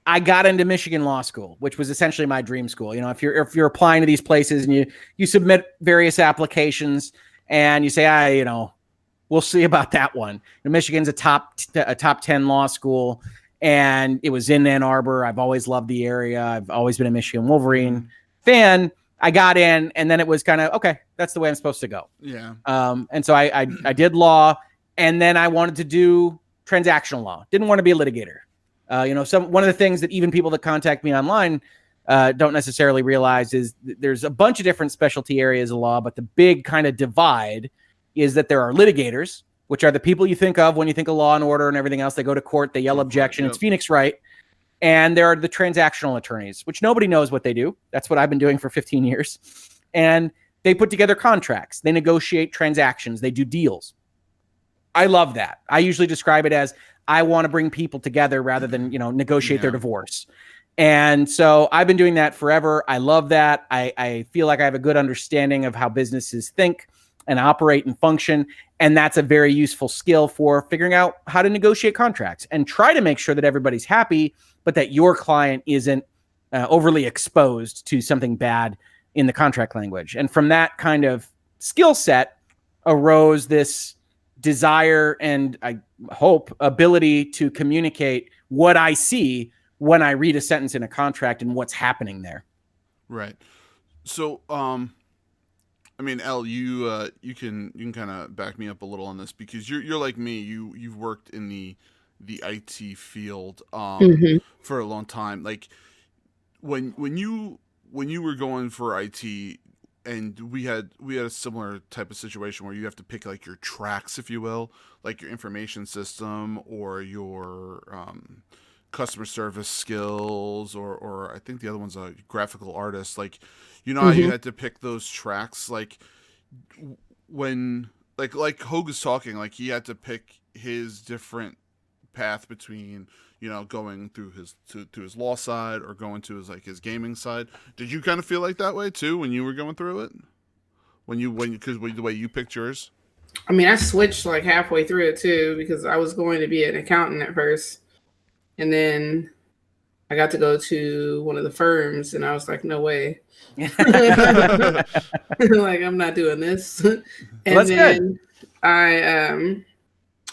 I got into Michigan Law School, which was essentially my dream school. If you're applying to these places and you submit various applications and you say, we'll see about that one. Michigan's a top 10 law school, and it was in Ann Arbor. I've always loved the area. I've always been a Michigan Wolverine fan. I got in, and then it was kind of, okay, that's the way I'm supposed to go. Yeah. And so I did law, and then I wanted to do transactional law. Didn't want to be a litigator. One of the things that even people that contact me online don't necessarily realize is there's a bunch of different specialty areas of law, but the big kind of divide is that there are litigators, which are the people you think of when you think of Law and Order and everything else. They go to court, they yell objection. It's Phoenix Wright. And there are the transactional attorneys, which nobody knows what they do. That's what I've been doing for 15 years. And they put together contracts. They negotiate transactions. They do deals. I love that. I usually describe it as I want to bring people together rather than, negotiate their divorce. And so I've been doing that forever. I love that. I feel like I have a good understanding of how businesses think and operate and function. And that's a very useful skill for figuring out how to negotiate contracts and try to make sure that everybody's happy, but that your client isn't overly exposed to something bad in the contract language. And from that kind of skill set arose this desire and, I hope, ability to communicate what I see when I read a sentence in a contract and what's happening there. Right. So, Elle, you can kind of back me up a little on this, because you're like me. You've worked in the IT field for a long time. Like when you were going for IT, and we had a similar type of situation where you have to pick like your tracks, if you will, like your information system or your customer service skills, or I think the other one's a graphical artist. Like, how you had to pick those tracks. Like when like Hoeg is talking, like he had to pick his different path between going through his law side or going to his gaming side. Did you kind of feel like that way too when you were going through it? Because the way you picked yours? I mean, I switched like halfway through it too, because I was going to be an accountant at first, and then I got to go to one of the firms, and I was like, no way. Like, I'm not doing this. And that's then good.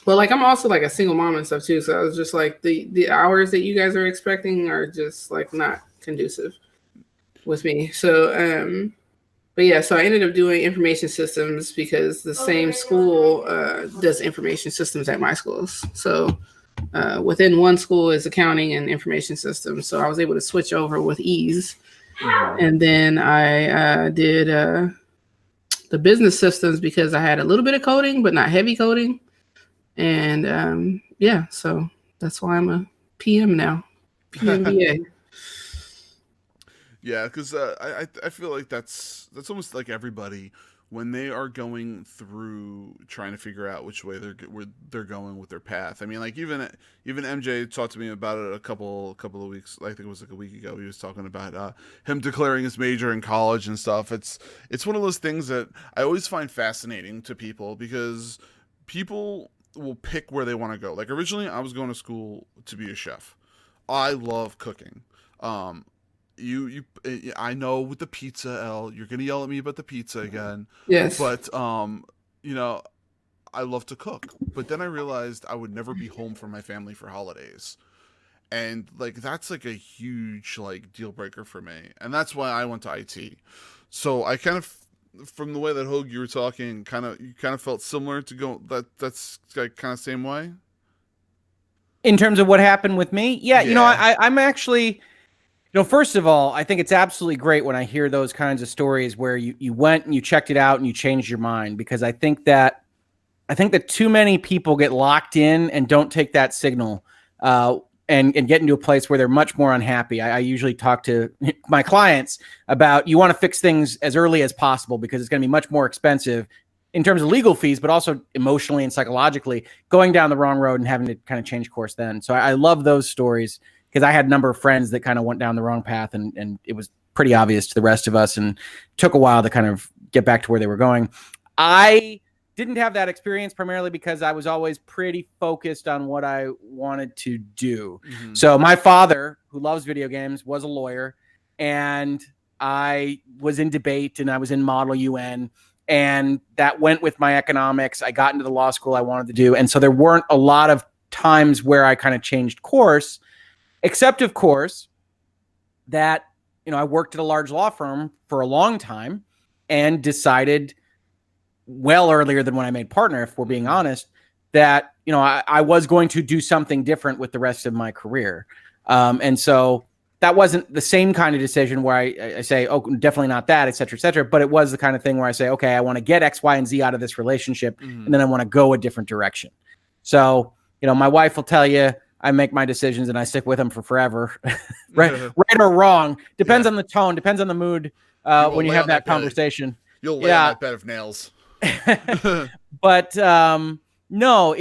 I'm also like a single mom and stuff too. So I was just like, the hours that you guys are expecting are just like not conducive with me. So, but yeah, so I ended up doing information systems because the same school does information systems at my schools. So within one school is accounting and information systems. So I was able to switch over with ease. And then I did the business systems because I had a little bit of coding, but not heavy coding. And so that's why I'm a PM now, PMBA. Yeah, because I feel like that's almost like everybody when they are going through trying to figure out which way they're going with their path. I mean, like even MJ talked to me about it a couple of weeks. I think it was like a week ago. He was talking about him declaring his major in college and stuff. It's one of those things that I always find fascinating to people, because people will pick where they want to go. Like originally, I was going to school to be a chef. I love cooking. I know with the pizza, L, you're gonna yell at me about the pizza again. Yes. But you know, I love to cook. But then I realized I would never be home for my family for holidays. And like that's like a huge like deal breaker for me. And that's why I went to IT. So I kind of, from the way that Hoeg you were talking, you kind of felt similar to go that's like kind of same way. In terms of what happened with me, yeah. You know, I'm actually, first of all, I think it's absolutely great when I hear those kinds of stories where you went and you checked it out and you changed your mind, because I think that too many people get locked in and don't take that signal and get into a place where they're much more unhappy. I usually talk to my clients about, you want to fix things as early as possible because it's going to be much more expensive in terms of legal fees, but also emotionally and psychologically, going down the wrong road and having to kind of change course then. So I love those stories, because I had a number of friends that kind of went down the wrong path, and it was pretty obvious to the rest of us and took a while to kind of get back to where they were going. I didn't have that experience primarily because I was always pretty focused on what I wanted to do. Mm-hmm. So my father, who loves video games, was a lawyer, and I was in debate and I was in Model UN, and that went with my economics. I got into the law school I wanted to do. And so there weren't a lot of times where I kind of changed course, except of course that, I worked at a large law firm for a long time and decided well earlier than when I made partner, if we're being honest, that, I was going to do something different with the rest of my career. And so that wasn't the same kind of decision where I say, oh, definitely not that, et cetera, but it was the kind of thing where I say, okay, I want to get X, Y, and Z out of this relationship, and then I want to go a different direction. So, my wife will tell you, I make my decisions and I stick with them for forever, right or wrong. Depends on the tone, depends on the mood when you have that conversation. You'll lay on that bed of nails. But no,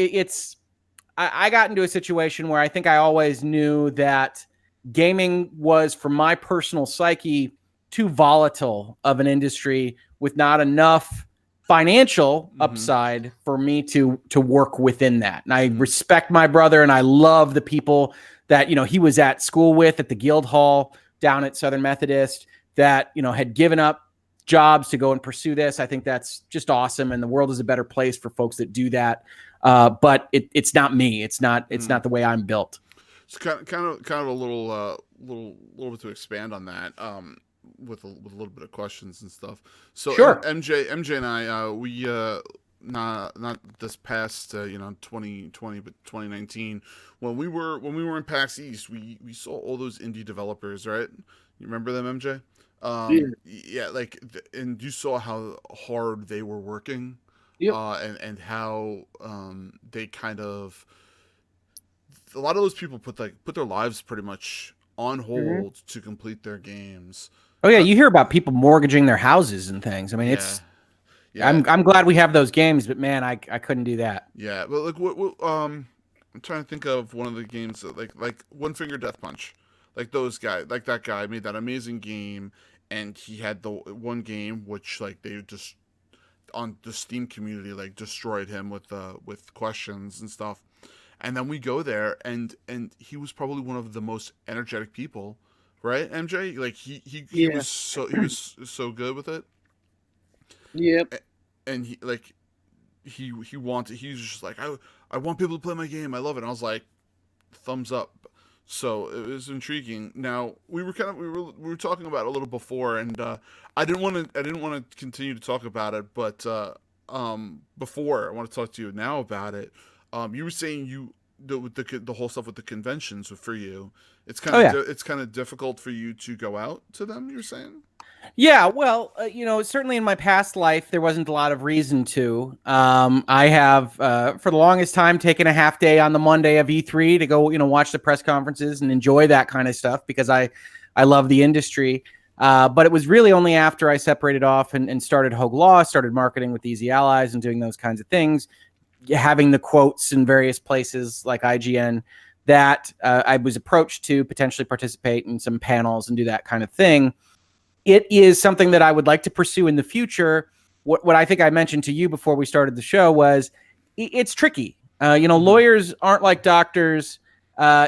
I got into a situation where I think I always knew that gaming was, for my personal psyche, too volatile of an industry with not enough financial upside for me to work within that. And I respect my brother, and I love the people that, he was at school with at the Guild Hall down at Southern Methodist that, had given up jobs to go and pursue this. I think that's just awesome. And the world is a better place for folks that do that. But it's not me. It's not the way I'm built. It's kind of a little bit to expand on that. With a little bit of questions and stuff. So sure. MJ and I, we not this past 2020, but 2019, when we were in PAX East, we saw all those indie developers, right? You remember them, MJ? Yeah, like, and you saw how hard they were working, yep. And how they kind of, a lot of those people put their lives pretty much on hold to complete their games. Oh yeah, you hear about people mortgaging their houses and things. I mean, it's. Yeah. I'm glad we have those games, but man, I couldn't do that. Yeah, but like what I'm trying to think of one of the games that like One Finger Death Punch, like those guys, like that guy made that amazing game, and he had the one game which like they just on the Steam community like destroyed him with questions and stuff, and then we go there and he was probably one of the most energetic people. Right, MJ? Like he was so good with it. Yep. And he was just like, I want people to play my game. I love it. And I was like, thumbs up. So it was intriguing. Now we were talking about it a little before, and I didn't want to continue to talk about it, but before I want to talk to you now about it. You were saying the whole stuff with the conventions for you. It's kind of difficult for you to go out to them. You're saying? Yeah, well, certainly in my past life, there wasn't a lot of reason to. I have, for the longest time, taken a half day on the Monday of E3 to go, watch the press conferences and enjoy that kind of stuff because I love the industry. But it was really only after I separated off and started Hoeg Law, started marketing with Easy Allies and doing those kinds of things, having the quotes in various places like IGN, that I was approached to potentially participate in some panels and do that kind of thing. It is something that I would like to pursue in the future. What I think I mentioned to you before we started the show was it's tricky. Lawyers aren't like doctors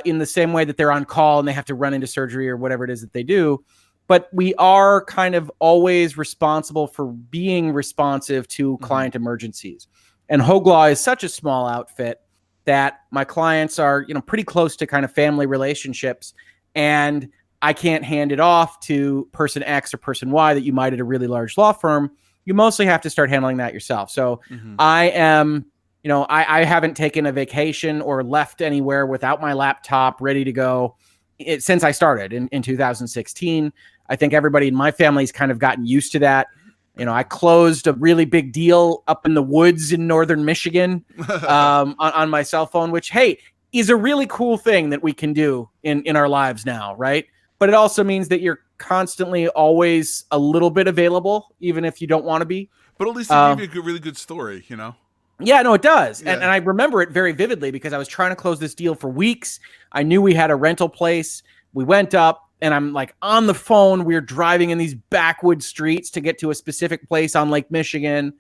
in the same way that they're on call and they have to run into surgery or whatever it is that they do. But we are kind of always responsible for being responsive to client emergencies. And Hoeg Law is such a small outfit that my clients are, pretty close to kind of family relationships. And I can't hand it off to person X or person Y that you might at a really large law firm. You mostly have to start handling that yourself. So I am, I haven't taken a vacation or left anywhere without my laptop ready to go since I started in 2016. I think everybody in my family's kind of gotten used to that. I closed a really big deal up in the woods in northern Michigan on my cell phone, which, hey, is a really cool thing that we can do in our lives now, right? But it also means that you're constantly always a little bit available, even if you don't want to be. But at least it gave you a really good story, Yeah, no, it does. Yeah. And I remember it very vividly because I was trying to close this deal for weeks. I knew we had a rental place. We went up. And I'm like on the phone. We're driving in these backwood streets to get to a specific place on Lake Michigan.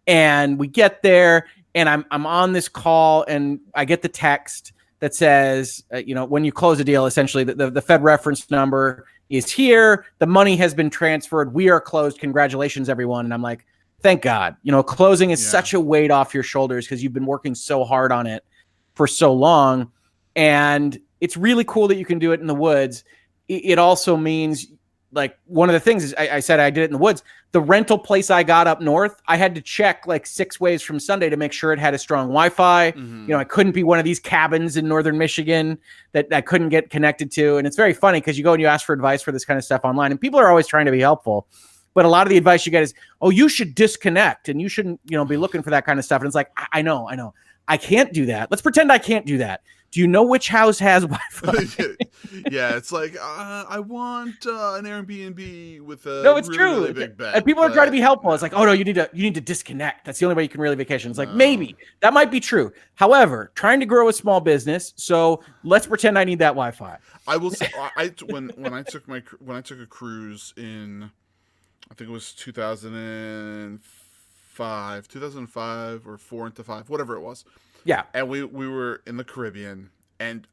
And we get there and I'm on this call and I get the text that says, when you close a deal, essentially the Fed reference number is here. The money has been transferred. We are closed. Congratulations, everyone. And I'm like, thank God. Closing is such a weight off your shoulders because you've been working so hard on it for so long. And it's really cool that you can do it in the woods. It also means, like, one of the things is I said I did it in the woods. The rental place I got up north, I had to check like 6 ways from Sunday to make sure it had a strong Wi-Fi. I couldn't be one of these cabins in northern Michigan that I couldn't get connected to. And it's very funny because you go and you ask for advice for this kind of stuff online, and people are always trying to be helpful. But a lot of the advice you get is, oh, you should disconnect and you shouldn't, be looking for that kind of stuff. And it's like, I know. I can't do that. Let's pretend I can't do that. Do you know which house has Wi-Fi? Yeah, it's like I want an Airbnb with a it's really, true. really big bed. And people are trying to be helpful. It's like, oh no, you need to disconnect. That's the only way you can really vacation. It's like maybe that might be true. However, trying to grow a small business, so let's pretend I need that Wi-Fi. I will say, when I took a cruise in, I think it was 2005 or 4 into 5, whatever it was. Yeah. And we were in the Caribbean, and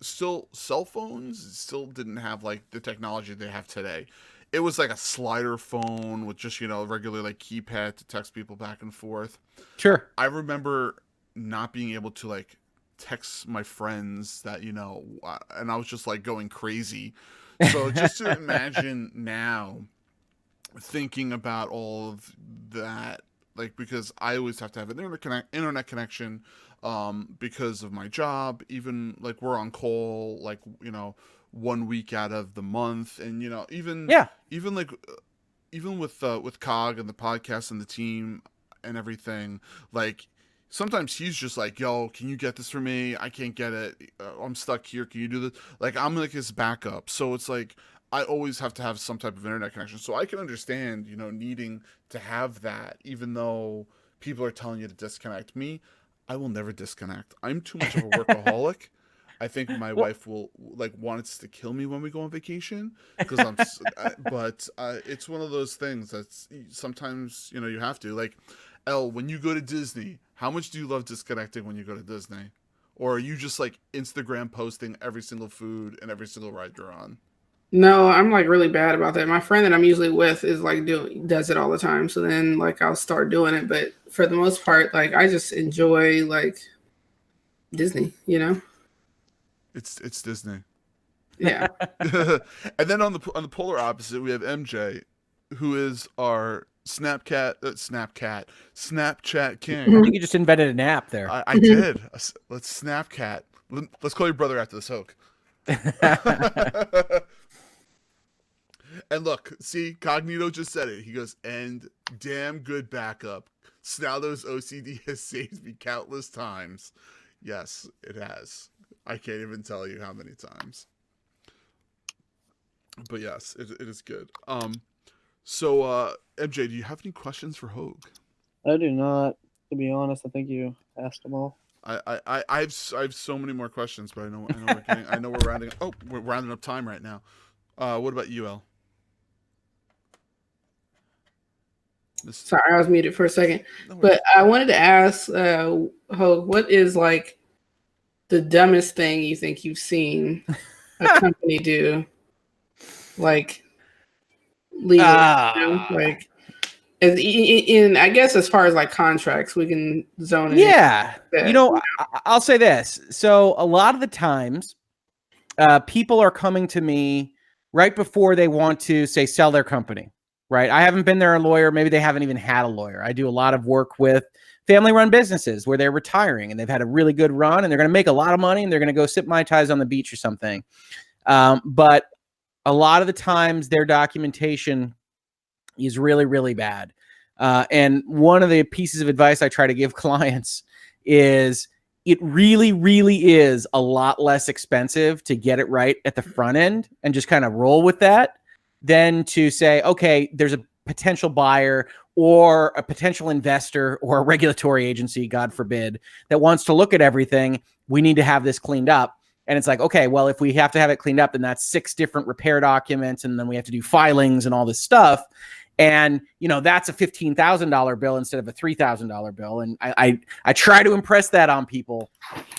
still cell phones still didn't have like the technology they have today. It was like a slider phone with just, regular like keypad to text people back and forth. Sure. I remember not being able to like text my friends that, and I was just like going crazy. So just to imagine now thinking about all of that, like, because I always have to have an internet connection, because of my job. Even like we're on call, like 1 week out of the month, and even with Cog and the podcast and the team and everything, like sometimes he's just like, yo, can you get this for me? I can't get it. I'm stuck here. Can you do this? Like I'm like his backup. So it's like I always have to have some type of internet connection. So I can understand, needing to have that, even though people are telling you to disconnect. Me, I will never disconnect. I'm too much of a workaholic. I think my wife will wants to kill me when we go on vacation because but it's one of those things that's sometimes, you have to, like, Elle, when you go to Disney, how much do you love disconnecting when you go to Disney? Or are you just like Instagram posting every single food and every single ride you're on? No, I'm like really bad about that. My friend that I'm usually with is like does it all the time. So then like I'll start doing it. But for the most part, like I just enjoy like Disney, It's Disney. Yeah. And then on the polar opposite, we have MJ, who is our Snapchat king. I think you just invented an app there. I did. Let's Snapchat. Let's call your brother after this, Hoeg. And look, see, Cognito just said it. He goes, and damn good backup. Snaldo's OCD has saved me countless times. Yes, it has. I can't even tell you how many times. But yes, it is good. So MJ, do you have any questions for Hoeg? I do not. To be honest, I think you asked them all. I have so many more questions, but I know we're rounding. Oh, we're rounding up time right now. What about you, Elle? Sorry, I was muted for a second. No worries. But I wanted to ask, Hoeg, what is like the dumbest thing you think you've seen a company do? Like legally, like in I guess as far as like contracts, we can zone it. Yeah, That, I'll say this. So a lot of the times, people are coming to me right before they want to say sell their company. Right? I haven't been their lawyer. Maybe they haven't even had a lawyer. I do a lot of work with family-run businesses where they're retiring and they've had a really good run and they're going to make a lot of money and they're going to go sip Mai Tais on the beach or something. But a lot of the times their documentation is really, really bad. And one of the pieces of advice I try to give clients is it really, really is a lot less expensive to get it right at the front end and just kind of roll with that than to say, okay, there's a potential buyer or a potential investor or a regulatory agency, God forbid, that wants to look at everything. We need to have this cleaned up. And it's like, okay, well, if we have to have it cleaned up, then that's 6 different repair documents. And then we have to do filings and all this stuff. And, that's a $15,000 bill instead of a $3,000 bill. And I try to impress that on people,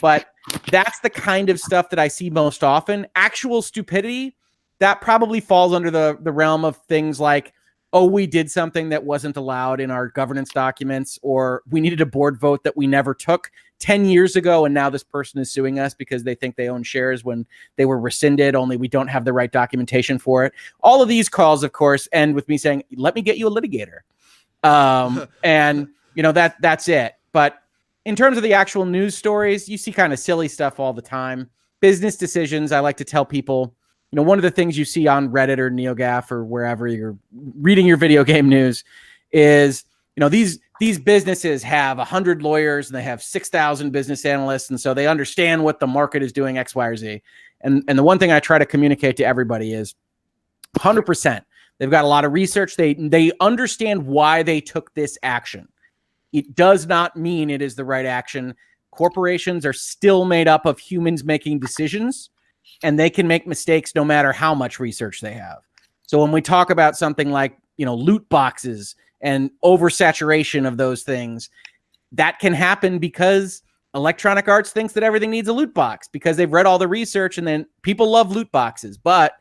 but that's the kind of stuff that I see most often. Actual stupidity, that probably falls under the realm of things like, oh, we did something that wasn't allowed in our governance documents, or we needed a board vote that we never took 10 years ago, and now this person is suing us because they think they own shares when they were rescinded, only we don't have the right documentation for it. All of these calls, of course, end with me saying, let me get you a litigator. And, that's it. But in terms of the actual news stories, you see kind of silly stuff all the time. Business decisions, I like to tell people, one of the things you see on Reddit or NeoGAF or wherever you're reading your video game news is, these businesses have 100 lawyers and they have 6,000 business analysts. And so they understand what the market is doing, X, Y, or Z. And the one thing I try to communicate to everybody is 100%. They've got a lot of research. They understand why they took this action. It does not mean it is the right action. Corporations are still made up of humans making decisions, and they can make mistakes no matter how much research they have. So when we talk about something like, loot boxes and oversaturation of those things, that can happen because Electronic Arts thinks that everything needs a loot box because they've read all the research, and then people love loot boxes, but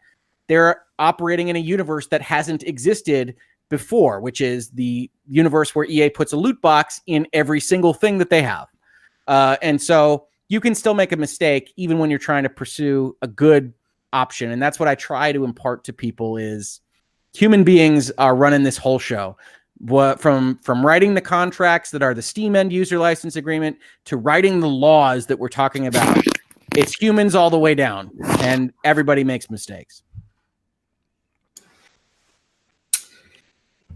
they're operating in a universe that hasn't existed before, which is the universe where EA puts a loot box in every single thing that they have. And so you can still make a mistake even when you're trying to pursue a good option. And that's what I try to impart to people is human beings are running this whole show. From writing the contracts that are the Steam end user license agreement to writing the laws that we're talking about, it's humans all the way down, and everybody makes mistakes.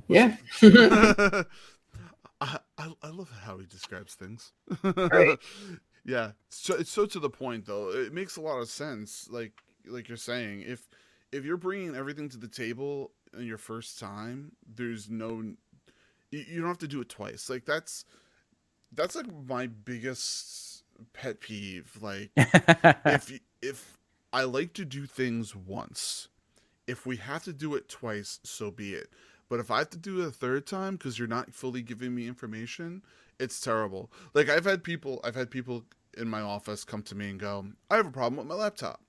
Yeah. I love how he describes things. Right. Yeah, so it's so to the point though. It makes a lot of sense. Like you're saying, if you're bringing everything to the table in your first time, there's no, you don't have to do it twice. Like that's like my biggest pet peeve. Like if I like to do things once, if we have to do it twice, so be it. But if I have to do it a third time because you're not fully giving me information, it's terrible. Like I've had people in my office come to me and go, I have a problem with my laptop.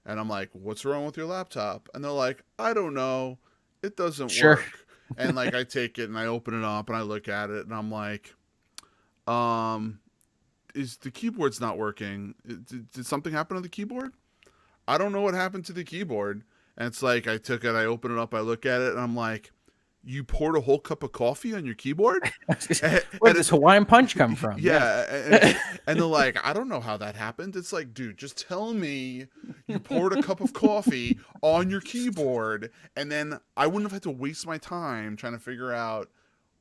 And I'm like, what's wrong with your laptop? And they're like, I don't know. It doesn't work. And like I take it and I open it up and I look at it and I'm like, is the keyboard's not working? Did something happen to the keyboard? I don't know what happened to the keyboard. And it's like I took it, I open it up, I look at it, and I'm like, you poured a whole cup of coffee on your keyboard? Where does Hawaiian Punch come from? Yeah. And they're like, I don't know how that happened. It's like, dude, just tell me you poured a cup of coffee on your keyboard, and then I wouldn't have had to waste my time trying to figure out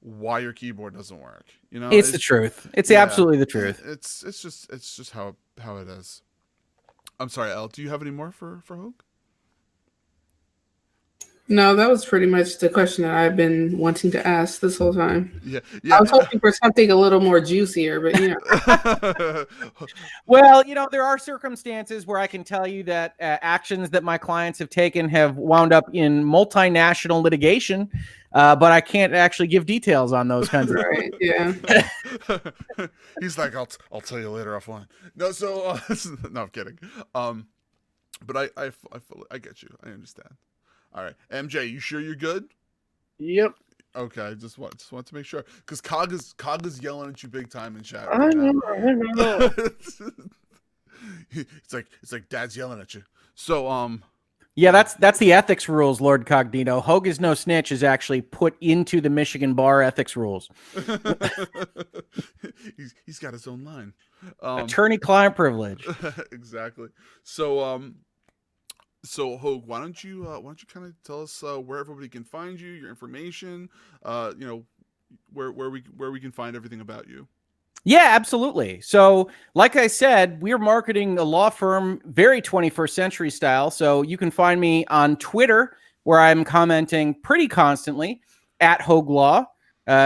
why your keyboard doesn't work. It's the truth. It's absolutely the truth. It's just how it is. I'm sorry, Elle, do you have any more for Hoeg? No, that was pretty much the question that I've been wanting to ask this whole time. Yeah, I was hoping for something a little more juicier, but Well, there are circumstances where I can tell you that actions that my clients have taken have wound up in multinational litigation, but I can't actually give details on those kinds of right, yeah. He's like, I'll tell you later offline. No, so no, I'm kidding. But I get you. I understand. All right, MJ, you sure you're good? Yep. Okay, just want to make sure because Cog is yelling at you big time in chat. I Right now. know. It's like Dad's yelling at you. So Yeah, that's the ethics rules, Lord Cognito. Hoeg is no snitch is actually put into the Michigan bar ethics rules. he's got his own line. Attorney-client privilege. Exactly. So Hoeg, why don't you kind of tell us where everybody can find you, your information, where we can find everything about you. Yeah, absolutely. So, like I said, we're marketing a law firm very 21st century style. So you can find me on Twitter, where I'm commenting pretty constantly at Hoeg Law,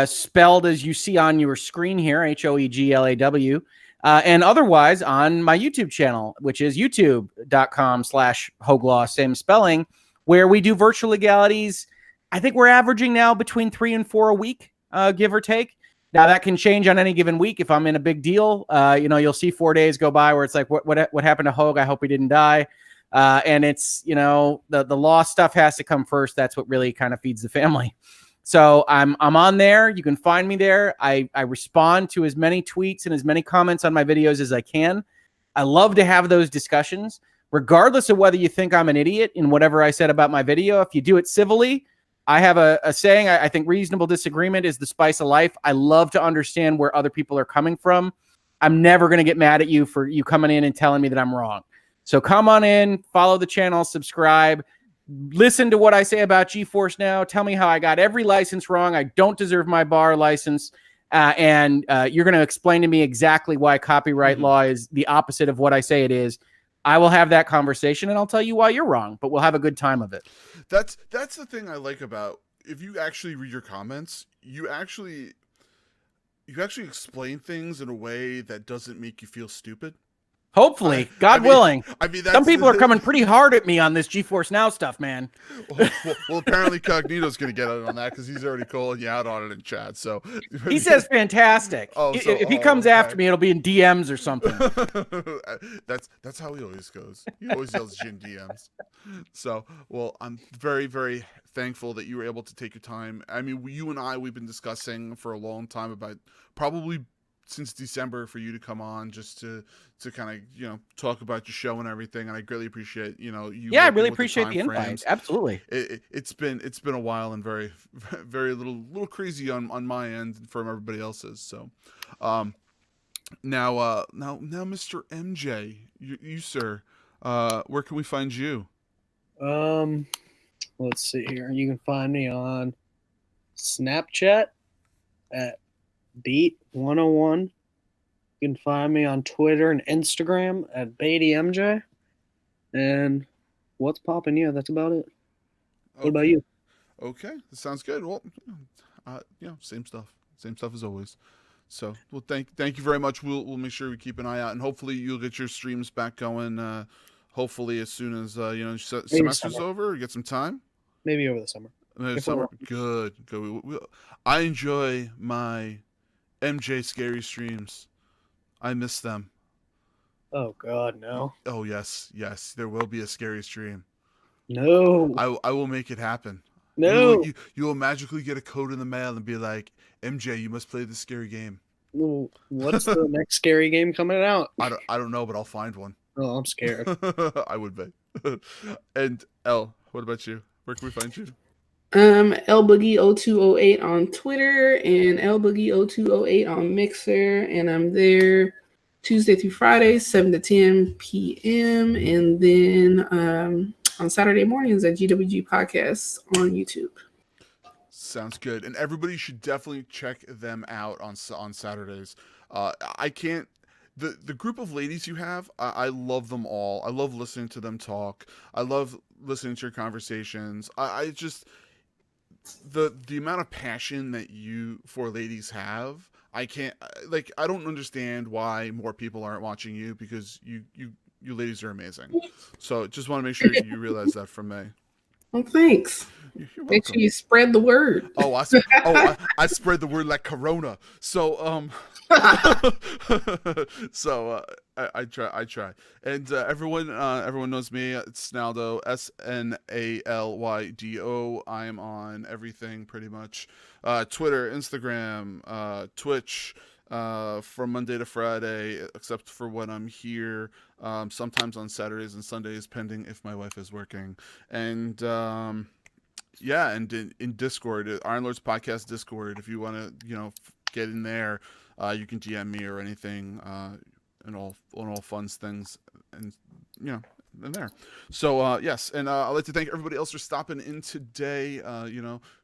spelled as you see on your screen here, HOEGLAW. And otherwise on my YouTube channel, which is youtube.com/HoegLaw, same spelling, where we do virtual legalities. I think we're averaging now between 3 and 4 a week, give or take. Now that can change on any given week. If I'm in a big deal, you'll see 4 days go by where it's like, what happened to Hoeg? I hope he didn't die. And it's, the law stuff has to come first. That's what really kind of feeds the family. So I'm on there. You can find me there. I respond to as many tweets and as many comments on my videos as I can. I love to have those discussions, regardless of whether you think I'm an idiot in whatever I said about my video. If you do it civilly, I have a saying. I think reasonable disagreement is the spice of life. I love to understand where other people are coming from. I'm never going to get mad at you for you coming in and telling me that I'm wrong. So come on in, follow the channel, subscribe. Listen to what I say about GeForce Now. Tell me how I got every license wrong. I don't deserve my bar license. And you're going to explain to me exactly why copyright law is the opposite of what I say it is. I will have that conversation and I'll tell you why you're wrong, but we'll have a good time of it. That's the thing I like about, if you actually read your comments, you actually explain things in a way that doesn't make you feel stupid. Hopefully, God willing. I mean, some people are coming pretty hard at me on this GeForce Now stuff, man. Well, apparently Cognito's going to get out on that because he's already calling you out on it in chat. So he says fantastic. If he comes after me, it'll be in DMs or something. That's how he always goes. He always yells in DMs. So, well, I'm very, very thankful that you were able to take your time. I mean, you and we've been discussing for a long time about probably since December for you to come on just to kind of talk about your show and everything, and I greatly appreciate you. Yeah, I really appreciate the invite. Frames. Absolutely. It's been a while and very very little crazy on my end from everybody else's. So, now Mr. MJ, you sir, where can we find you? Let's see here. You can find me on Snapchat at Beat101. You can find me on Twitter and Instagram at BeattyMJ. And what's popping? Yeah, that's about it. What about you? Okay, that sounds good. Well, same stuff as always. So, well, thank you very much. We'll make sure we keep an eye out, and hopefully you'll get your streams back going. Hopefully as soon as semester's over, you get some time. Maybe over the summer. Summer, good. I enjoy my MJ scary streams. I miss them. Oh God, no. Oh yes, there will be a scary stream. No. I will make it happen. No. You will magically get a code in the mail and be like, MJ, you must play this scary game. Well, what's the next scary game coming out? I don't know, but I'll find one. Oh, I'm scared. I would be. And Elle, what about you? Where can we find you? LBoogie0208 on Twitter and LBoogie0208 on Mixer, and I'm there Tuesday through Friday, 7 to 10 p.m. And then on Saturday mornings at GWG Podcasts on YouTube. Sounds good. And everybody should definitely check them out on Saturdays. I can't. the group of ladies you have, I love them all. I love listening to them talk. I love listening to your conversations. I just the amount of passion that you four ladies have. I can't like I don't understand why more people aren't watching you because you ladies are amazing. So just want to make sure you realize that from me. Well, thanks. You're Make sure welcome. you spread the word. Oh, I spread the word like Corona. So so I try, and everyone knows me. It's Snaldo, Snaldydo. I am on everything pretty much, Twitter, Instagram, Twitch, from Monday to Friday, except for when I'm here. Sometimes on Saturdays and Sundays, pending if my wife is working, and yeah, and in Discord, Iron Lords Podcast Discord, if you want to, get in there, you can DM me or anything, and all fun things, and in there. So yes, and I'd like to thank everybody else for stopping in today.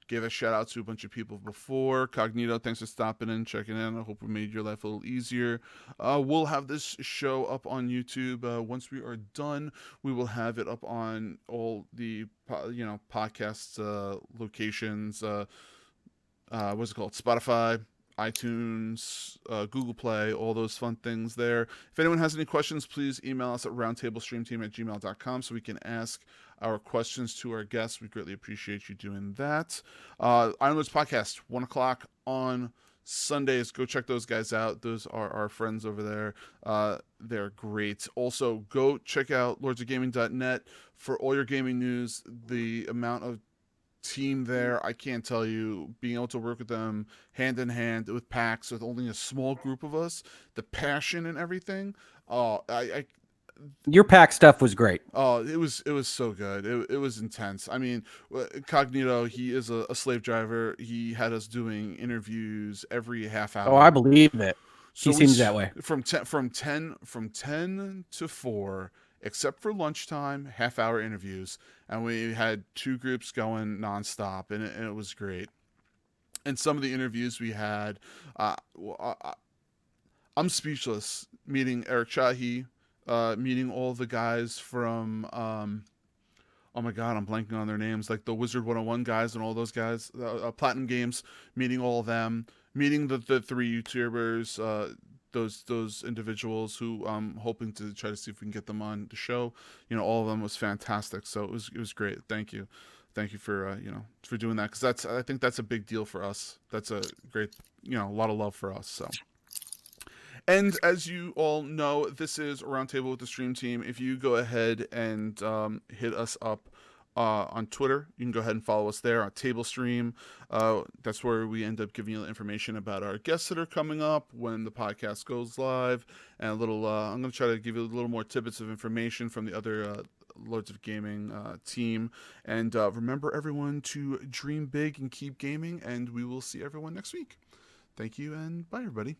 Gave a shout out to a bunch of people before. Cognito, thanks for stopping in, checking in. I hope we made your life a little easier. We'll have this show up on YouTube. Once we are done, we will have it up on all the podcast locations. What's it called? Spotify, iTunes, Google Play, all those fun things there. If anyone has any questions, please email us at roundtablestreamteam@gmail.com so we can ask our questions to our guests. We greatly appreciate you doing that. Iron Lords Podcast, 1 o'clock on Sundays. Go check those guys out. Those are our friends over there. They're great. Also, go check out lordsofgaming.net for all your gaming news. The amount of team there, I can't tell you, being able to work with them hand in hand with PAX with only a small group of us, the passion and everything. Your pack stuff was great. Oh, it was so good. It was intense. I mean, Cognito, he is a slave driver. He had us doing interviews every half hour. Oh, I believe it. So he seems that way. From 10 to 4, except for lunchtime, half-hour interviews, and we had 2 groups going nonstop, and it was great. And some of the interviews we had, I'm speechless. Meeting Eric Chahi, meeting all the guys from, oh my God, I'm blanking on their names, like the Wizard 101 guys and all those guys, Platinum Games, meeting all of them, meeting the 3 YouTubers, those individuals who I'm hoping to try to see if we can get them on the show. All of them was fantastic. So it was great. Thank you for for doing that, because I think that's a big deal for us. That's a great a lot of love for us. So. And as you all know, this is Roundtable with the Stream Team. If you go ahead and hit us up on Twitter, you can go ahead and follow us there on Table Stream. That's where we end up giving you information about our guests that are coming up when the podcast goes live, and a little. I'm going to try to give you a little more tidbits of information from the other Lords of Gaming team. And remember, everyone, to dream big and keep gaming. And we will see everyone next week. Thank you, and bye, everybody.